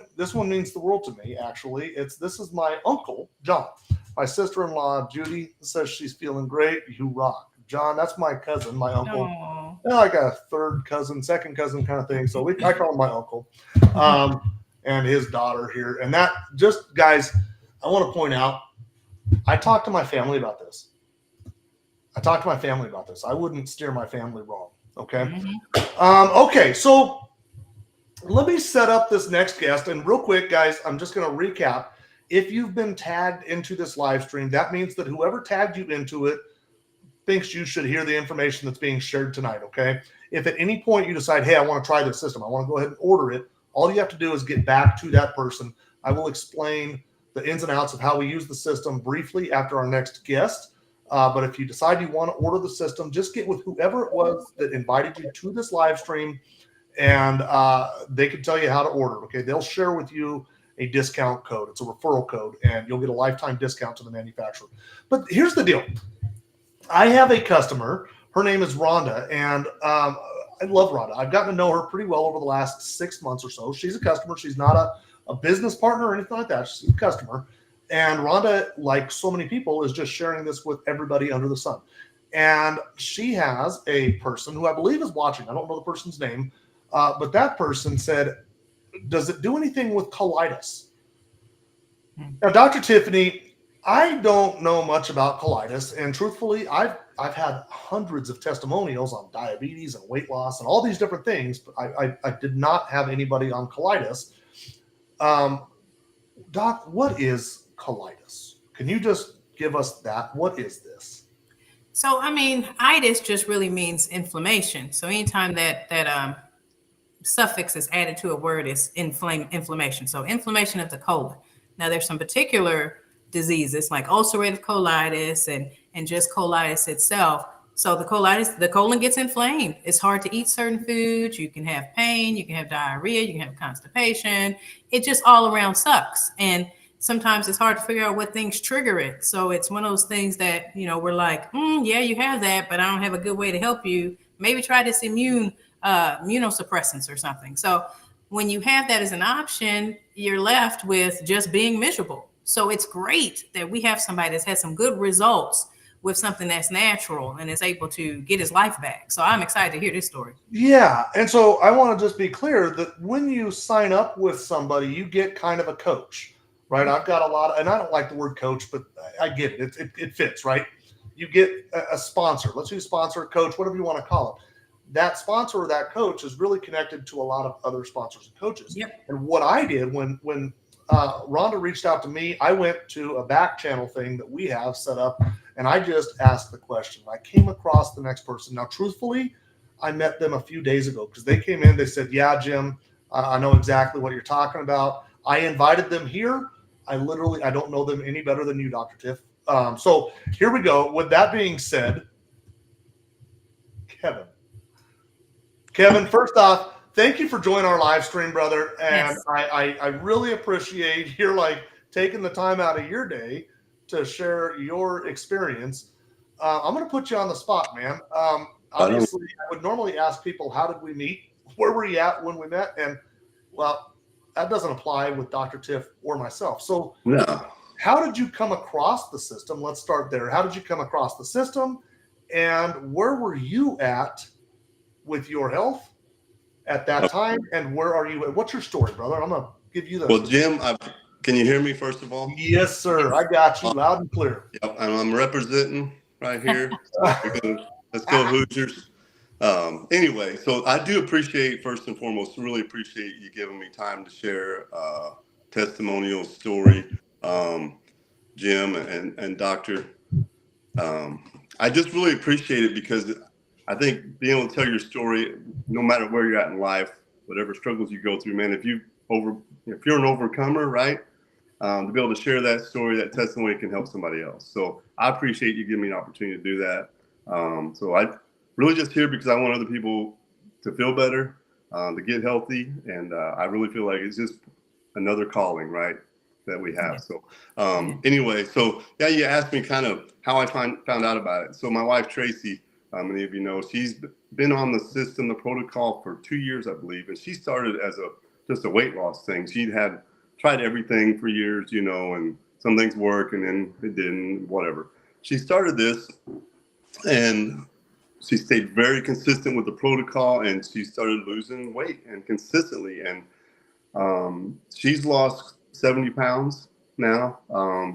means the world to me, actually. This is my uncle, John. My sister-in-law, Judy, says she's feeling great. You rock. John, that's my cousin, my uncle. Like a third cousin, second cousin kind of thing. So I call him my uncle. and his daughter here. And that just, guys, I want to point out, I talked to my family about this. I wouldn't steer my family wrong. Okay. Okay. So let me set up this next guest. And real quick, guys, I'm just going to recap. If you've been tagged into this live stream, that means that whoever tagged you into it thinks you should hear the information that's being shared tonight. Okay. If at any point you decide, hey, I want to try this system, I want to go ahead and order it, all you have to do is get back to that person. I will explain the ins and outs of how we use the system briefly after our next guest. But if you decide you want to order the system, just get with whoever it was that invited you to this live stream, and they can tell you how to order. Okay, they'll share with you a discount code. It's a referral code, and you'll get a lifetime discount to the manufacturer. But here's the deal. I have a customer. Her name is Rhonda, and I love Rhonda. I've gotten to know her pretty well over the last 6 months or so. She's a customer. She's not a business partner or anything like that. She's a customer. And Rhonda, like so many people, is just sharing this with everybody under the sun. And she has a person who I believe is watching. I don't know the person's name, but that person said, does it do anything with colitis? Now, Dr. Tiffany, I don't know much about colitis. And truthfully, I've had hundreds of testimonials on diabetes and weight loss and all these different things, but I did not have anybody on colitis. Doc, what is colitis? Can you just give us that? What is this? So, I mean, itis just really means inflammation. So anytime that suffix is added to a word, is inflammation. So inflammation of the colon. Now, there's some particular diseases like ulcerative colitis and just colitis itself. So the colon gets inflamed. It's hard to eat certain foods. You can have pain, you can have diarrhea, you can have constipation. It just all around sucks. And sometimes it's hard to figure out what things trigger it. So it's one of those things that, we're like, yeah, you have that, but I don't have a good way to help you. Maybe try this immunosuppressants or something. So when you have that as an option, you're left with just being miserable. So it's great that we have somebody that's had some good results with something that's natural and is able to get his life back. So I'm excited to hear this story. Yeah. And so I want to just be clear that when you sign up with somebody, you get kind of a coach, right? I've got a lot, and I don't like the word coach, but I get it. It fits, right? You get a sponsor. Let's use sponsor, coach, whatever you want to call it. That sponsor or that coach is really connected to a lot of other sponsors and coaches. Yep. And what I did when Rhonda reached out to me, I went to a back channel thing that we have set up, and I just asked the question. I came across the next person. Now, truthfully, I met them a few days ago because they came in. They said, yeah, Jim, I know exactly what you're talking about. I invited them here. I don't know them any better than you, Dr. Tiff. So here we go. With that being said, Kevin, first off, thank you for joining our live stream, brother. And yes. I really appreciate your taking the time out of your day to share your experience. I'm going to put you on the spot, man. Obviously, I would normally ask people, how did we meet? Where were you at when we met? And, well, that doesn't apply with Dr. Tiff or myself. So no. How did you come across the system? Let's start there. How did you come across the system? And where were you at with your health at that time? And where are you? What's your story, brother? I'm going to give you the. Well, Jim, can you hear me first of all? Yes, sir. I got you loud and clear. Yep, I'm representing right here. Let's go Hoosiers. Anyway, so I do appreciate, first and foremost, really appreciate you giving me time to share testimonial story, Jim and Doctor. I just really appreciate it because I think being able to tell your story, no matter where you're at in life, whatever struggles you go through, man, if you're an overcomer, right? To be able to share that story, that testimony can help somebody else. So I appreciate you giving me an opportunity to do that. So I really just here because I want other people to feel better, to get healthy. And I really feel like it's just another calling, right, that we have. So anyway, so yeah, you asked me kind of how I found out about it. So my wife, Tracy, many of you know, she's been on the system, the protocol for 2 years, I believe. And she started as just a weight loss thing. She'd tried everything for years, and some things work and then it didn't, whatever. She started this and she stayed very consistent with the protocol and she started losing weight and consistently. And She's lost 70 pounds now.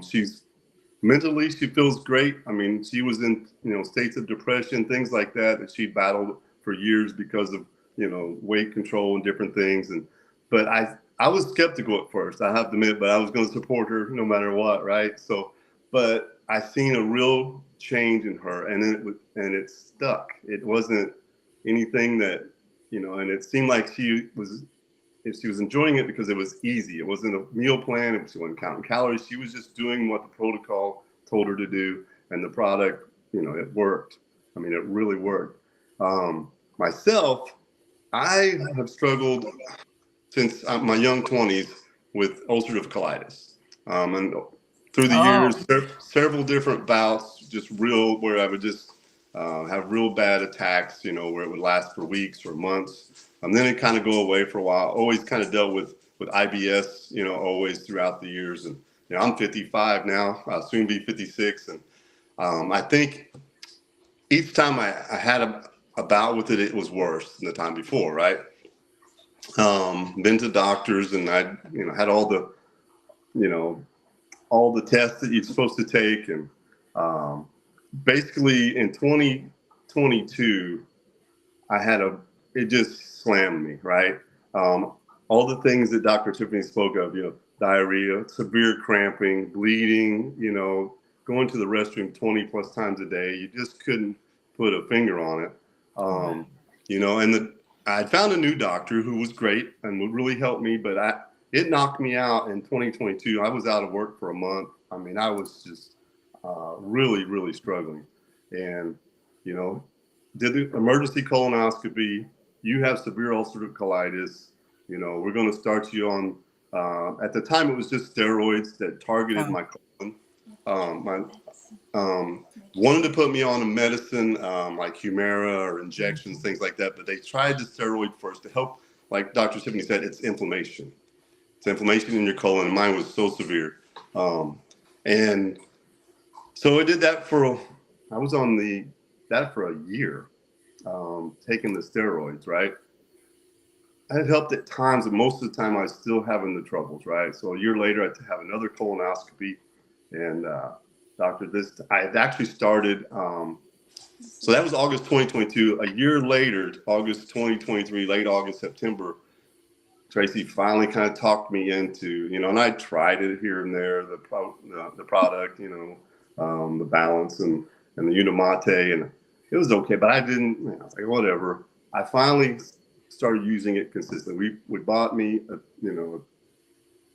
She's mentally, she feels great. I mean, she was in, states of depression, things like that she battled for years because of, weight control and different things. But I was skeptical at first, I have to admit, but I was going to support her no matter what, right? So, but I seen a real change in her, and it stuck. It wasn't anything that, and it seemed like she was enjoying it because it was easy. It wasn't a meal plan. She wasn't counting calories. She was just doing what the protocol told her to do, and the product, it worked. I mean, it really worked. Myself, I have struggled since my young 20s with ulcerative colitis. And through the years, several different bouts, just real, where I would just have real bad attacks, where it would last for weeks or months. Then it kind of go away for a while. Always kind of dealt with IBS, always throughout the years. And I'm 55 now. I'll soon be 56. And I think each time I had a bout with it, it was worse than the time before, right? Been to doctors, and I, had all the, all the tests that you're supposed to take. And basically in 2022, it just slammed me, right? All the things that Dr. Tiffany spoke of, diarrhea, severe cramping, bleeding, going to the restroom 20 plus times a day. You just couldn't put a finger on it. And I found a new doctor who was great and would really help me, but it knocked me out in 2022. I was out of work for a month. I mean, I was just really, really struggling. And, did the emergency colonoscopy. You have severe ulcerative colitis. We're going to start you on, at the time it was just steroids that targeted my colon. Wanted to put me on a medicine like Humira or injections, things like that, but they tried the steroid first to help, like Dr. Tiffany said, it's inflammation. It's inflammation in your colon, and mine was so severe. And so I did that I was on that for a year, taking the steroids, right? It helped at times, but most of the time I was still having the troubles, right? So a year later, I had to have another colonoscopy, and I had actually started, so that was August 2022. A year later, August 2023, late August, September, Tracy finally kind of talked me into, and I tried it here and there, the product, the balance and the Unimate, and it was okay, but I didn't, I was like, whatever. I finally started using it consistently. We bought me,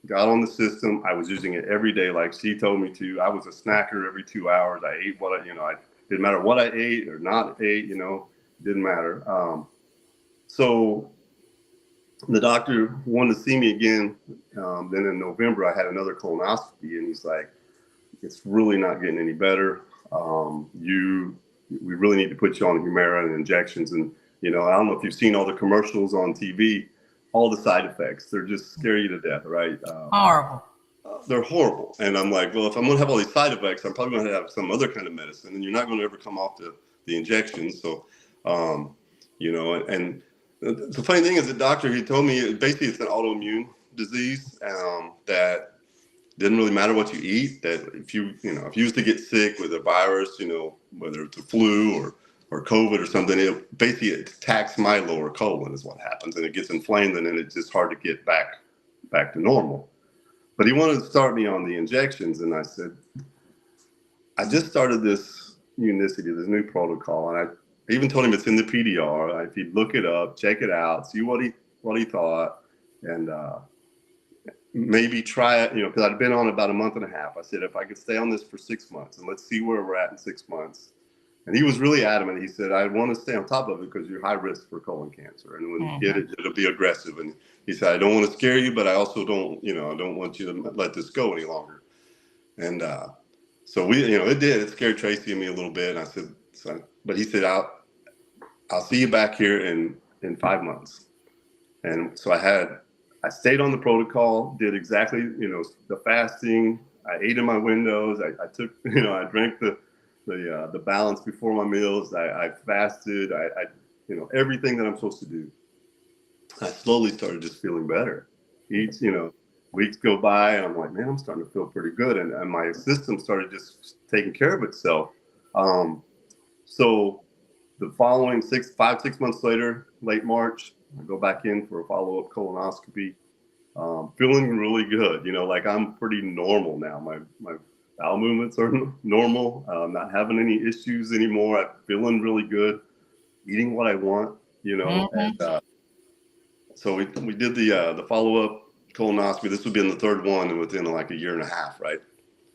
got on the system. I was using it every day, like she told me to. I was a snacker every 2 hours. I ate what I didn't matter what I ate or not ate, didn't matter. So the doctor wanted to see me again. Then in November, I had another colonoscopy, and he's like, it's really not getting any better. We really need to put you on Humira and injections. And, I don't know if you've seen all the commercials on TV, all the side effects, they're just scare you to death, right? Horrible. They're horrible. And I'm like, well, if I'm going to have all these side effects, I'm probably going to have some other kind of medicine, and you're not going to ever come off the injections. So, and the funny thing is, the doctor, he told me basically it's an autoimmune disease that didn't really matter what you eat, that if you was to get sick with a virus, whether it's a flu or COVID or something, it attacks my lower colon is what happens, and it gets inflamed, and then it's just hard to get back to normal. But he wanted to start me on the injections, and I said, I just started this Unicity, this new protocol, and I even told him it's in the PDR. If he'd look it up, check it out, see what he thought, and maybe try it, because I'd been on about a month and a half. I said, if I could stay on this for 6 months, and let's see where we're at in 6 months. And he was really adamant. He said, I want to stay on top of it because you're high risk for colon cancer. And when you get it, it'll be aggressive. And he said, I don't want to scare you, but I also don't want you to let this go any longer. And so it did. It scared Tracy and me a little bit. And I said, but he said, I'll see you back here in 5 months. And so I stayed on the protocol, did exactly, the fasting. I ate in my windows. I took, I drank the balance before my meals. I fasted. I everything that I'm supposed to do. I slowly started just feeling better. each, weeks go by, and I'm like, man, I'm starting to feel pretty good. And my system started just taking care of itself. So the following 6 months later, late March, I go back in for a follow-up colonoscopy. Feeling really good. Like I'm pretty normal now. My bowel movements are normal. Not having any issues anymore. I'm feeling really good. Eating what I want, and so we did the follow-up colonoscopy. This would be in the third one, and within like a year and a half, right?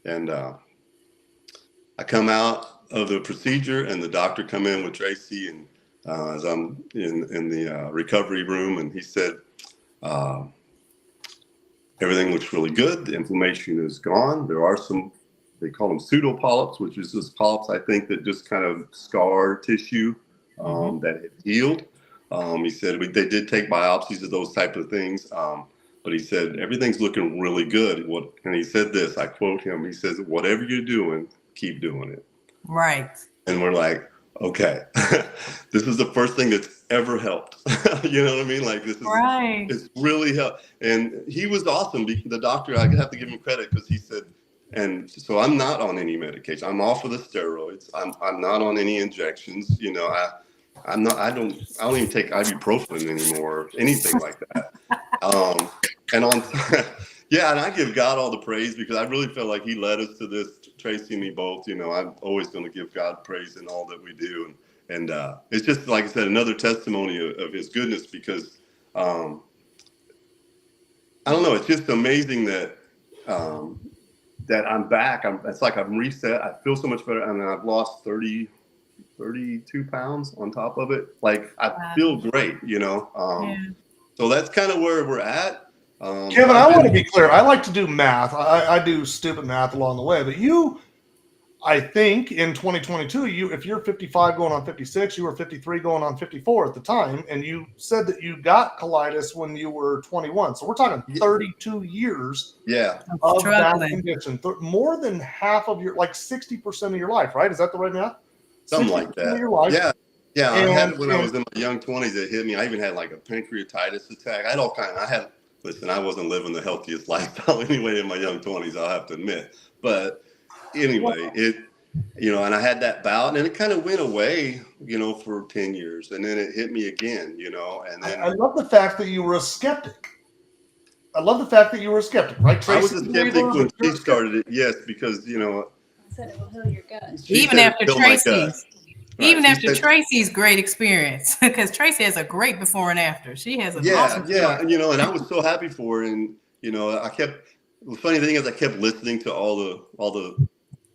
And I come out of the procedure, and the doctor come in with Tracy, and as I'm in the recovery room, and he said, everything looks really good. The inflammation is gone. There are some, they call them pseudo polyps, which is just polyps, I think, that just kind of scar tissue that had healed. He said they did take biopsies of those type of things, but he said everything's looking really good. And he said this, I quote him. He says, "Whatever you're doing, keep doing it." Right. And we're like, okay, this is the first thing that's ever helped. You know what I mean? Like this is right. It's really helped. And he was awesome. The doctor, I have to give him credit because he said, and so I'm not on any medication. I'm off of the steroids. I'm not on any injections. I don't even take ibuprofen anymore or anything like that. And I give God all the praise because I really felt like he led us to this, Tracy and me both. I'm always going to give God praise in all that we do. And it's just, like I said, another testimony of his goodness because, I don't know, it's just amazing that I'm back. It's like I'm reset. I feel so much better. And I've lost 32 pounds on top of it. Like I feel great, So that's kind of where we're at. Kevin, I want to be clear. I like to do math. I do stupid math along the way, but I think in 2022, if you're 55 going on 56, you were 53 going on 54 at the time, and you said that you got colitis when you were 21. So we're talking 32 years of that condition. More than half of your, like 60% of your life, right? Is that the right math? Something like that. Your life. Yeah. I had it when I was in my young 20s. It hit me. I even had like a pancreatitis attack. I had all kinds. Listen, I wasn't living the healthiest lifestyle anyway in my young 20s, I'll have to admit. But anyway, and I had that bout, and then it kind of went away, for 10 years. And then it hit me again, and then I love the fact that you were a skeptic. Right, Tracy? I was a skeptic when she started it, yes, because, I said it will heal your gut. Even after Tracy's. Right. Even after Tracy's great experience, because Tracy has a great before and after. She has an awesome story. And I was so happy for her. And, the funny thing is I kept listening to all the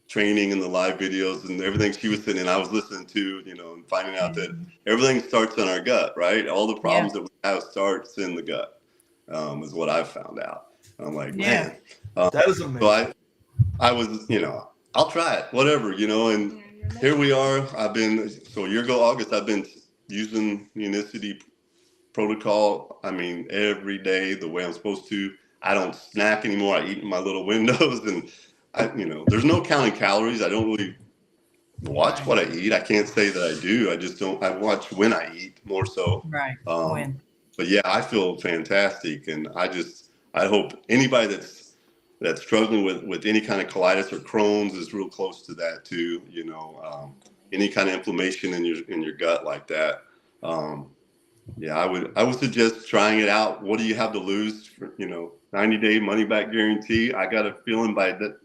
training and the live videos and everything she was saying, and I was listening to, and finding out that everything starts in our gut, right? All the problems that we have starts in the gut, is what I've found out. I'm like, man, that is amazing. So I was, I'll try it, whatever, and here we are. A year ago, August, I've been using Unicity protocol. I mean, every day the way I'm supposed to. I don't snack anymore. I eat in my little windows, and there's no counting calories. I don't really watch what I eat. I can't say that I do. I just don't. I watch when I eat more so. Right. But yeah, I feel fantastic, and I hope anybody that's struggling with any kind of colitis or Crohn's is real close to that too. Any kind of inflammation in your gut like that. I would suggest trying it out. What do you have to lose? For, 90-day money back guarantee. I got a feeling by the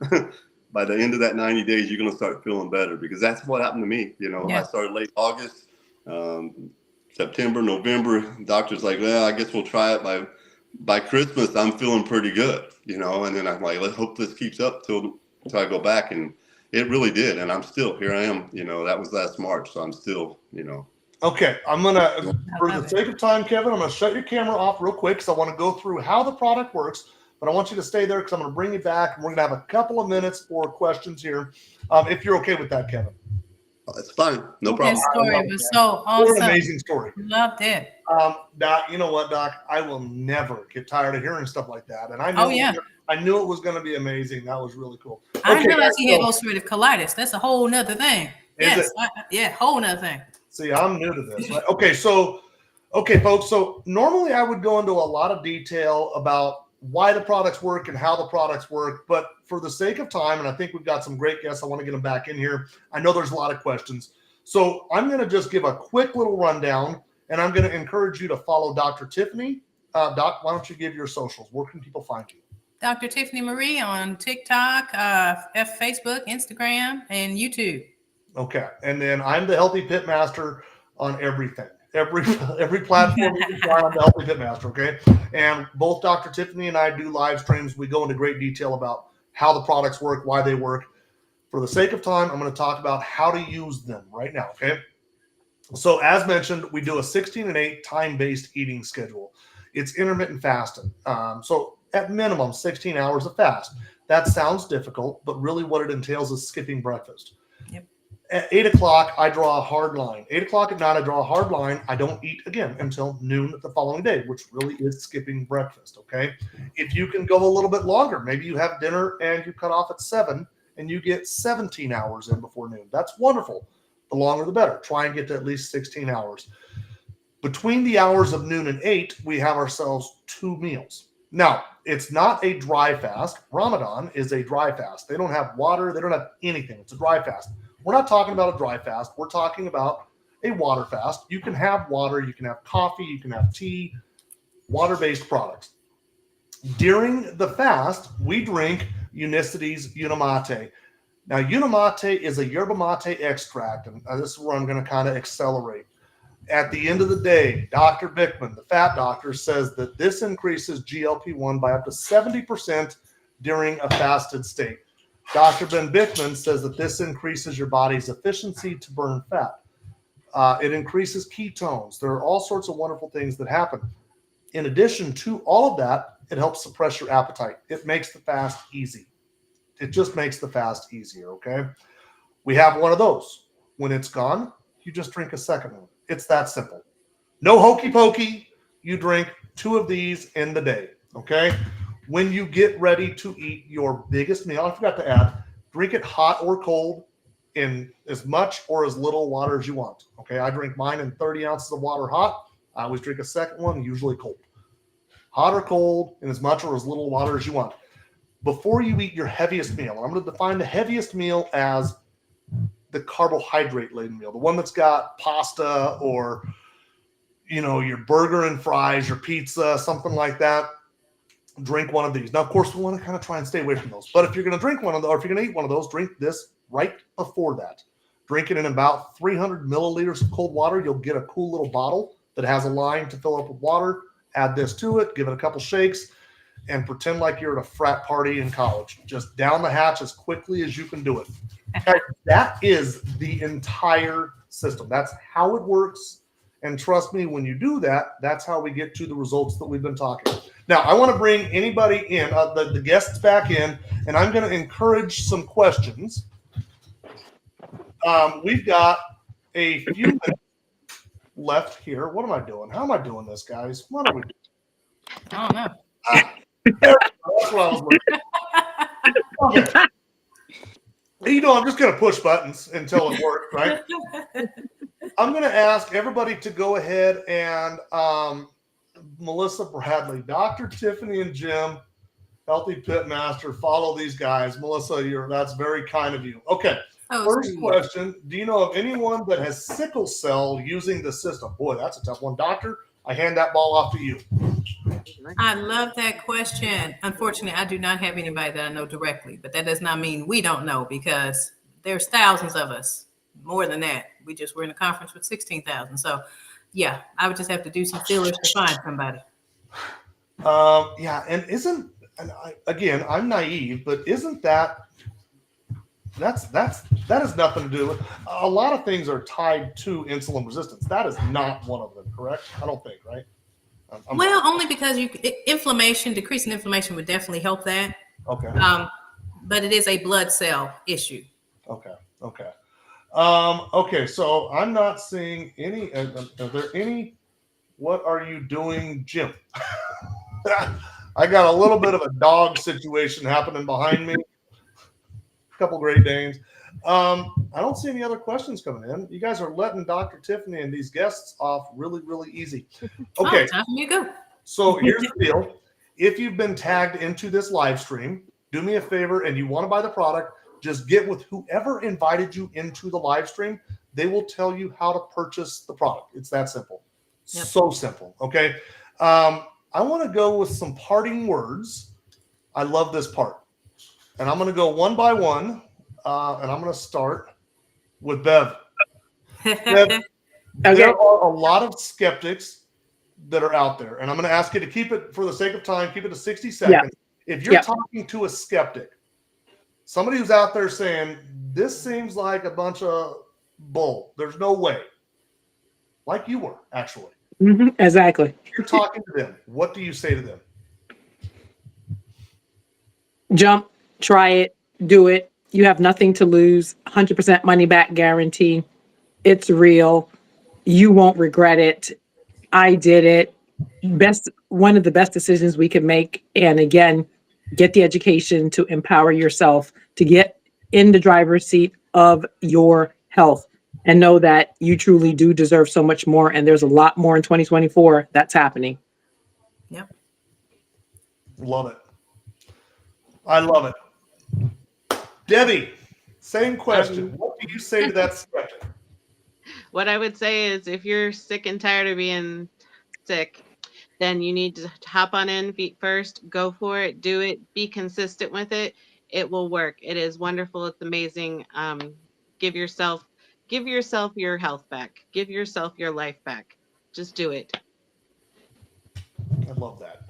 end of that 90 days, you're gonna start feeling better because that's what happened to me. I started late August, September, November. Doctor's like, well, I guess we'll try it by Christmas. I'm feeling pretty good, and then I'm like, let's hope this keeps up till I go back. And it really did. And I'm still, here I am, that was last March. So I'm still, Okay. I'm going to, for the sake of time, Kevin, I'm going to shut your camera off real quick. Cause I want to go through how the product works, but I want you to stay there because I'm going to bring you back and we're going to have a couple of minutes for questions here. If you're okay with that, Kevin. That's fine. No problem. That story was so awesome. What an amazing story. Loved it. Doc, you know what, Doc? I will never get tired of hearing stuff like that. And I knew it was going to be amazing. That was really cool. I didn't realize he had ulcerative colitis. That's a whole nother thing. Whole nother thing. See, I'm new to this. Right? Okay, folks. So normally I would go into a lot of detail about why the products work and how the products work. But for the sake of time, and I think we've got some great guests, I want to get them back in here. I know there's a lot of questions. So I'm going to just give a quick little rundown, and I'm going to encourage you to follow Dr. Tiffany. Doc, why don't you give your socials? Where can people find you? Dr. Tiffany Marie on TikTok, Facebook, Instagram, and YouTube. Okay. And then I'm the Healthy Pit Master on everything. Every platform you can find, I'm the Healthy Pit Master, okay? And both Dr. Tiffany and I do live streams. We go into great detail about how the products work, why they work. For the sake of time, I'm going to talk about how to use them right now, okay? So as mentioned, we do a 16 and 8 time-based eating schedule. It's intermittent fasting. So at minimum, 16 hours of fast. That sounds difficult, but really what it entails is skipping breakfast. Yep. At 8 o'clock, I draw a hard line. 8 o'clock at night, I draw a hard line. I don't eat again until noon the following day, which really is skipping breakfast, okay? If you can go a little bit longer, maybe you have dinner and you cut off at 7 and you get 17 hours in before noon. That's wonderful. The longer, the better. Try and get to at least 16 hours. Between the hours of noon and 8, we have ourselves 2 meals. Now, it's not a dry fast. Ramadan is a dry fast. They don't have water. They don't have anything. It's a dry fast. We're not talking about a dry fast. We're talking about a water fast. You can have water. You can have coffee. You can have tea, water-based products. During the fast, we drink Unicity's Unimate. Now, Unimate is a yerba mate extract, and this is where I'm going to kind of accelerate. At the end of the day, Dr. Bickman, the fat doctor, says that this increases GLP-1 by up to 70% during a fasted state. Dr. Ben Bickman says that this increases your body's efficiency to burn fat. It increases ketones. There are all sorts of wonderful things that happen. In addition to all of that, it helps suppress your appetite. It makes the fast easy. It just makes the fast easier, okay? We have one of those. When it's gone, you just drink a second one. It's that simple. No hokey pokey. You drink 2 of these in the day, okay? When you get ready to eat your biggest meal, I forgot to add, drink it hot or cold in as much or as little water as you want, okay? I drink mine in 30 ounces of water hot. I always drink a second one, usually cold. Hot or cold in as much or as little water as you want. Before you eat your heaviest meal, I'm going to define the heaviest meal as the carbohydrate-laden meal, the one that's got pasta or, you know, your burger and fries, your pizza, something like that. Drink one of these. Now, of course, we want to kind of try and stay away from those. But if you're going to drink one of those, or if you're going to eat one of those, drink this right before that. Drink it in about 300 milliliters of cold water. You'll get a cool little bottle that has a line to fill up with water. Add this to it. Give it a couple shakes. And pretend like you're at a frat party in college. Just down the hatch as quickly as you can do it. Okay, that is the entire system. That's how it works. And trust me, when you do that, that's how we get to the results that we've been talking. Now, I want to bring anybody in, the guests back in, and I'm going to encourage some questions. We've got a few minutes left here. What am I doing? How am I doing this, guys? What are we doing? I don't know. That's what I was looking. Okay. You know, I'm just going to push buttons until it works, right? I'm going to ask everybody to go ahead and Melissa Bradley, Dr. Tiffany and Jim, Healthy Pit Master, follow these guys. Melissa, that's very kind of you. Okay. First question, do you know of anyone that has sickle cell using the system? Boy, that's a tough one. Doctor, I hand that ball off to you. I love that question. Unfortunately, I do not have anybody that I know directly, but that does not mean we don't know, because there's thousands of us, more than that. We're in a conference with 16,000. So yeah, I would just have to do some feelers to find somebody. Yeah. And again, I'm naive, but isn't that has nothing to do with, a lot of things are tied to insulin resistance. That is not one of them, correct? I don't think, right? Only because decreasing inflammation would definitely help that. Okay. But it is a blood cell issue. Okay. Okay. So I'm not seeing any. Are there any? What are you doing, Jim? I got a little bit of a dog situation happening behind me. A couple Great Danes. I don't see any other questions coming in. You guys are letting Dr. Tiffany and these guests off really, really easy. Okay. Time for me to go. So here's the deal. if you've been tagged into this live stream, do me a favor and you want to buy the product, just get with whoever invited you into the live stream. They will tell you how to purchase the product. It's that simple. Yep. So simple. Okay. I want to go with some parting words. I love this part. And I'm going to go one by one. And I'm going to start with Bev. Bev, there are a lot of skeptics that are out there. And I'm going to ask you to keep it, for the sake of time, keep it to 60 seconds. If you're talking to a skeptic, somebody who's out there saying, this seems like a bunch of bull, there's no way, like you were actually. Exactly. You're talking to them. What do you say to them? Jump, try it, do it. You have nothing to lose. 100% money back guarantee. It's real. You won't regret it. I did it. One of the best decisions we can make. And again, get the education to empower yourself to get in the driver's seat of your health and know that you truly do deserve so much more. And there's a lot more in 2024 that's happening. Yep. Love it. I love it. Debbie, same question. What do you say to that skeptic? What I would say is if you're sick and tired of being sick, then you need to hop on in feet first, go for it, do it, be consistent with it. It will work. It is wonderful. It's amazing. Give yourself your health back. Give yourself your life back. Just do it. I love that.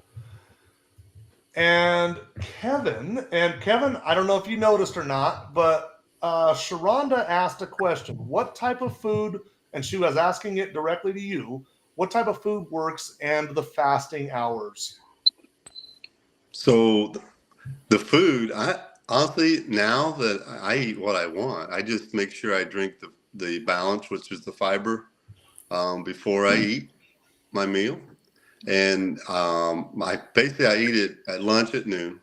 And Kevin, I don't know if you noticed or not, but Sharonda asked a question. What type of food, and she was asking it directly to you, what type of food works and the fasting hours? So the food, I honestly, now that I eat what I want, I just make sure I drink the balance, which is the fiber, before I eat my meal. And I eat it at lunch at noon,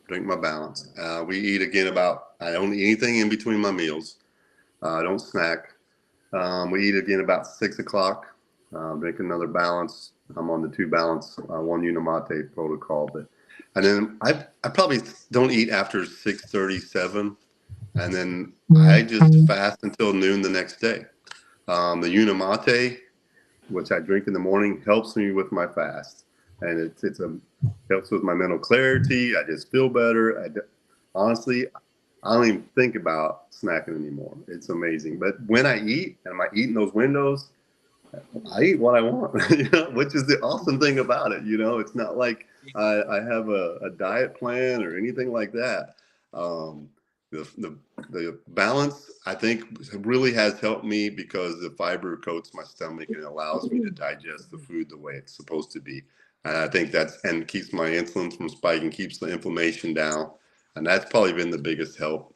drink my balance. We eat again I don't eat anything in between my meals. I don't snack. We eat again about 6 o'clock, drink another balance. I'm on the 2 balance, 1 Unimate protocol. And then I probably don't eat after 6:37. And then I just fast until noon the next day. The Unimate, which I drink in the morning, helps me with my fast, and it helps with my mental clarity. I just feel better. Honestly, I don't even think about snacking anymore. It's amazing. But when I eat, and I eat in those windows, I eat what I want, which is the awesome thing about it. It's not like I have a diet plan or anything like that. The balance, I think, really has helped me because the fiber coats my stomach and allows me to digest the food the way it's supposed to be. And I think and keeps my insulin from spiking, keeps the inflammation down. And that's probably been the biggest help.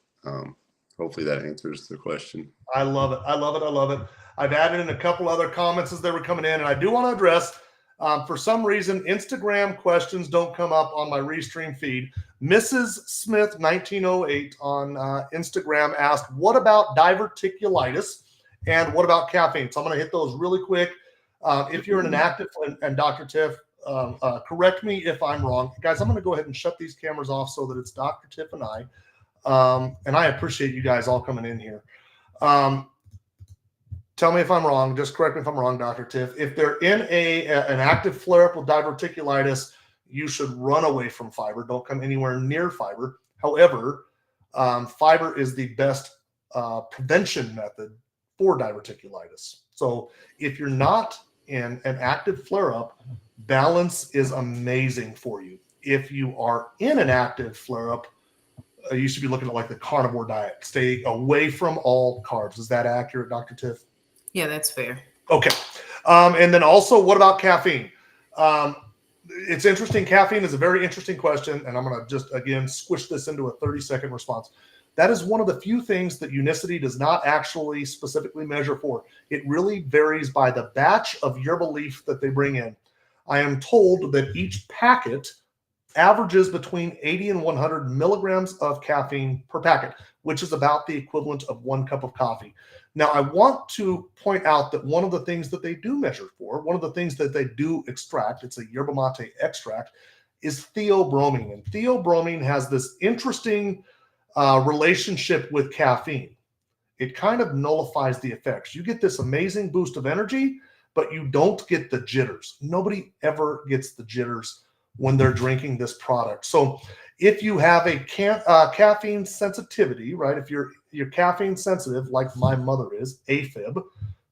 Hopefully that answers the question. I love it. I love it. I love it. I've added in a couple other comments as they were coming in, and I do want to address, for some reason, Instagram questions don't come up on my Restream feed. Mrs. Smith 1908 on Instagram asked, what about diverticulitis and what about caffeine? So I'm going to hit those really quick. If you're in an active, and Dr. Tiff, correct me if I'm wrong. Guys, I'm going to go ahead and shut these cameras off so that it's Dr. Tiff and I. And I appreciate you guys all coming in here. Tell me if I'm wrong. Just correct me if I'm wrong, Dr. Tiff. If they're in an active flare-up with diverticulitis, you should run away from fiber. Don't come anywhere near fiber. However, fiber is the best prevention method for diverticulitis. So if you're not in an active flare-up, balance is amazing for you. If you are in an active flare-up, you should be looking at like the carnivore diet. Stay away from all carbs. Is that accurate, Dr. Tiff? Yeah, that's fair. Okay. And then also, what about caffeine? It's interesting. Caffeine is a very interesting question, and I'm going to just, again, squish this into a 30-second response. That is one of the few things that Unicity does not actually specifically measure for. It really varies by the batch of Yerba leaf that they bring in. I am told that each packet averages between 80 and 100 milligrams of caffeine per packet, which is about the equivalent of 1 cup of coffee. Now, I want to point out that one of the things that they do measure for, one of the things that they do extract, it's a yerba mate extract, is theobromine. And theobromine has this interesting relationship with caffeine. It kind of nullifies the effects. You get this amazing boost of energy, but you don't get the jitters. Nobody ever gets the jitters when they're drinking this product. So if you have a caffeine sensitivity, right? If you're caffeine sensitive, like my mother is, AFib,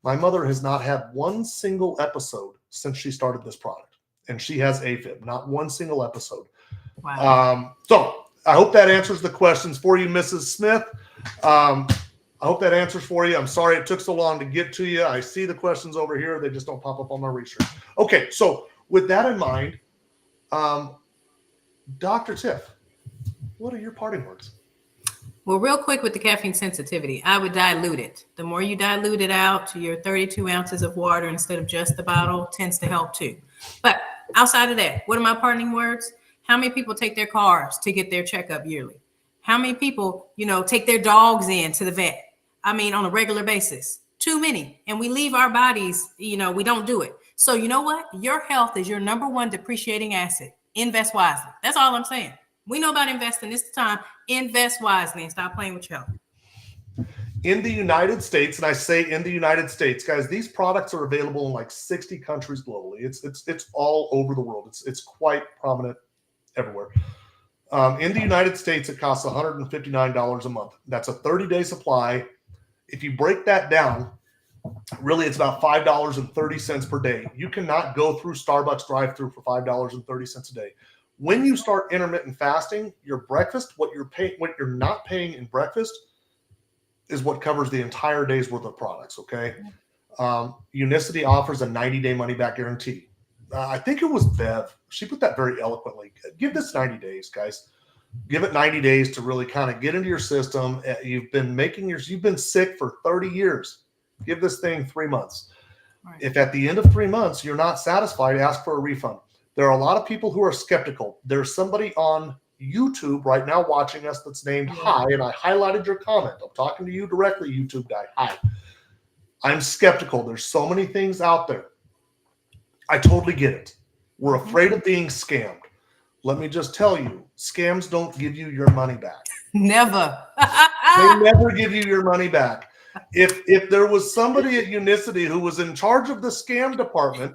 my mother has not had one single episode since she started this product. And she has AFib, not one single episode. Wow. So I hope that answers the questions for you, Mrs. Smith. I hope that answers for you. I'm sorry it took so long to get to you. I see the questions over here. They just don't pop up on my research. Okay, so with that in mind, Dr. Tiff, what are your parting words? Well, real quick with the caffeine sensitivity, I would dilute it. The more you dilute it out to your 32 ounces of water instead of just the bottle tends to help too. But outside of that, what are my parting words? How many people take their cars to get their checkup yearly? How many people, take their dogs in to the vet? I mean, on a regular basis, too many. And we leave our bodies, we don't do it. So you know what? Your health is your number one depreciating asset. Invest wisely. That's all I'm saying. We know about investing. It's the time. Invest wisely and stop playing with your health. In the United States, and I say in the United States, guys, these products are available in like 60 countries globally. It's all over the world. It's quite prominent everywhere. In the United States, it costs $159 a month. That's a 30-day supply. If you break that down, really it's about $5.30 per day. You cannot go through Starbucks drive-through for $5.30 a day. When you start intermittent fasting, your breakfast, what you're not paying in breakfast is what covers the entire day's worth of products, okay? Unicity offers a 90-day money-back guarantee. I think it was Bev. She put that very eloquently. Give this 90 days, guys. Give it 90 days to really kind of get into your system. You've been sick for 30 years. Give this thing 3 months. Right. If at the end of 3 months you're not satisfied, ask for a refund. There are a lot of people who are skeptical. There's somebody on YouTube right now watching us that's named Hi, and I highlighted your comment. I'm talking to you directly, YouTube guy. Hi. I'm skeptical. There's so many things out there. I totally get it. We're afraid of being scammed. Let me just tell you, scams don't give you your money back. Never. They never give you your money back. If there was somebody at Unicity who was in charge of the scam department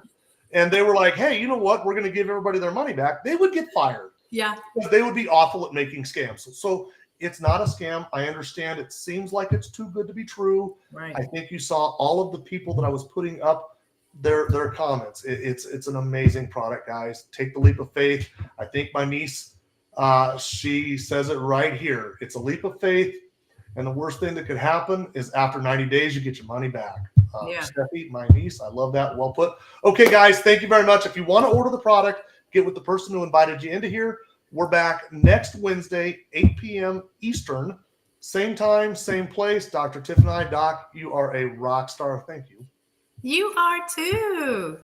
and they were like, hey, you know what? We're going to give everybody their money back. They would get fired. Yeah. They would be awful at making scams. So it's not a scam. I understand. It seems like it's too good to be true. Right. I think you saw all of the people that I was putting up their comments. It's an amazing product, guys. Take the leap of faith. I think my niece, she says it right here. It's a leap of faith. And the worst thing that could happen is after 90 days, you get your money back. Steffi, my niece, I love that. Well put. Okay, guys, thank you very much. If you want to order the product, get with the person who invited you into here. We're back next Wednesday, 8 p.m. Eastern. Same time, same place. Dr. Tiff and I, Doc, you are a rock star. Thank you. You are too.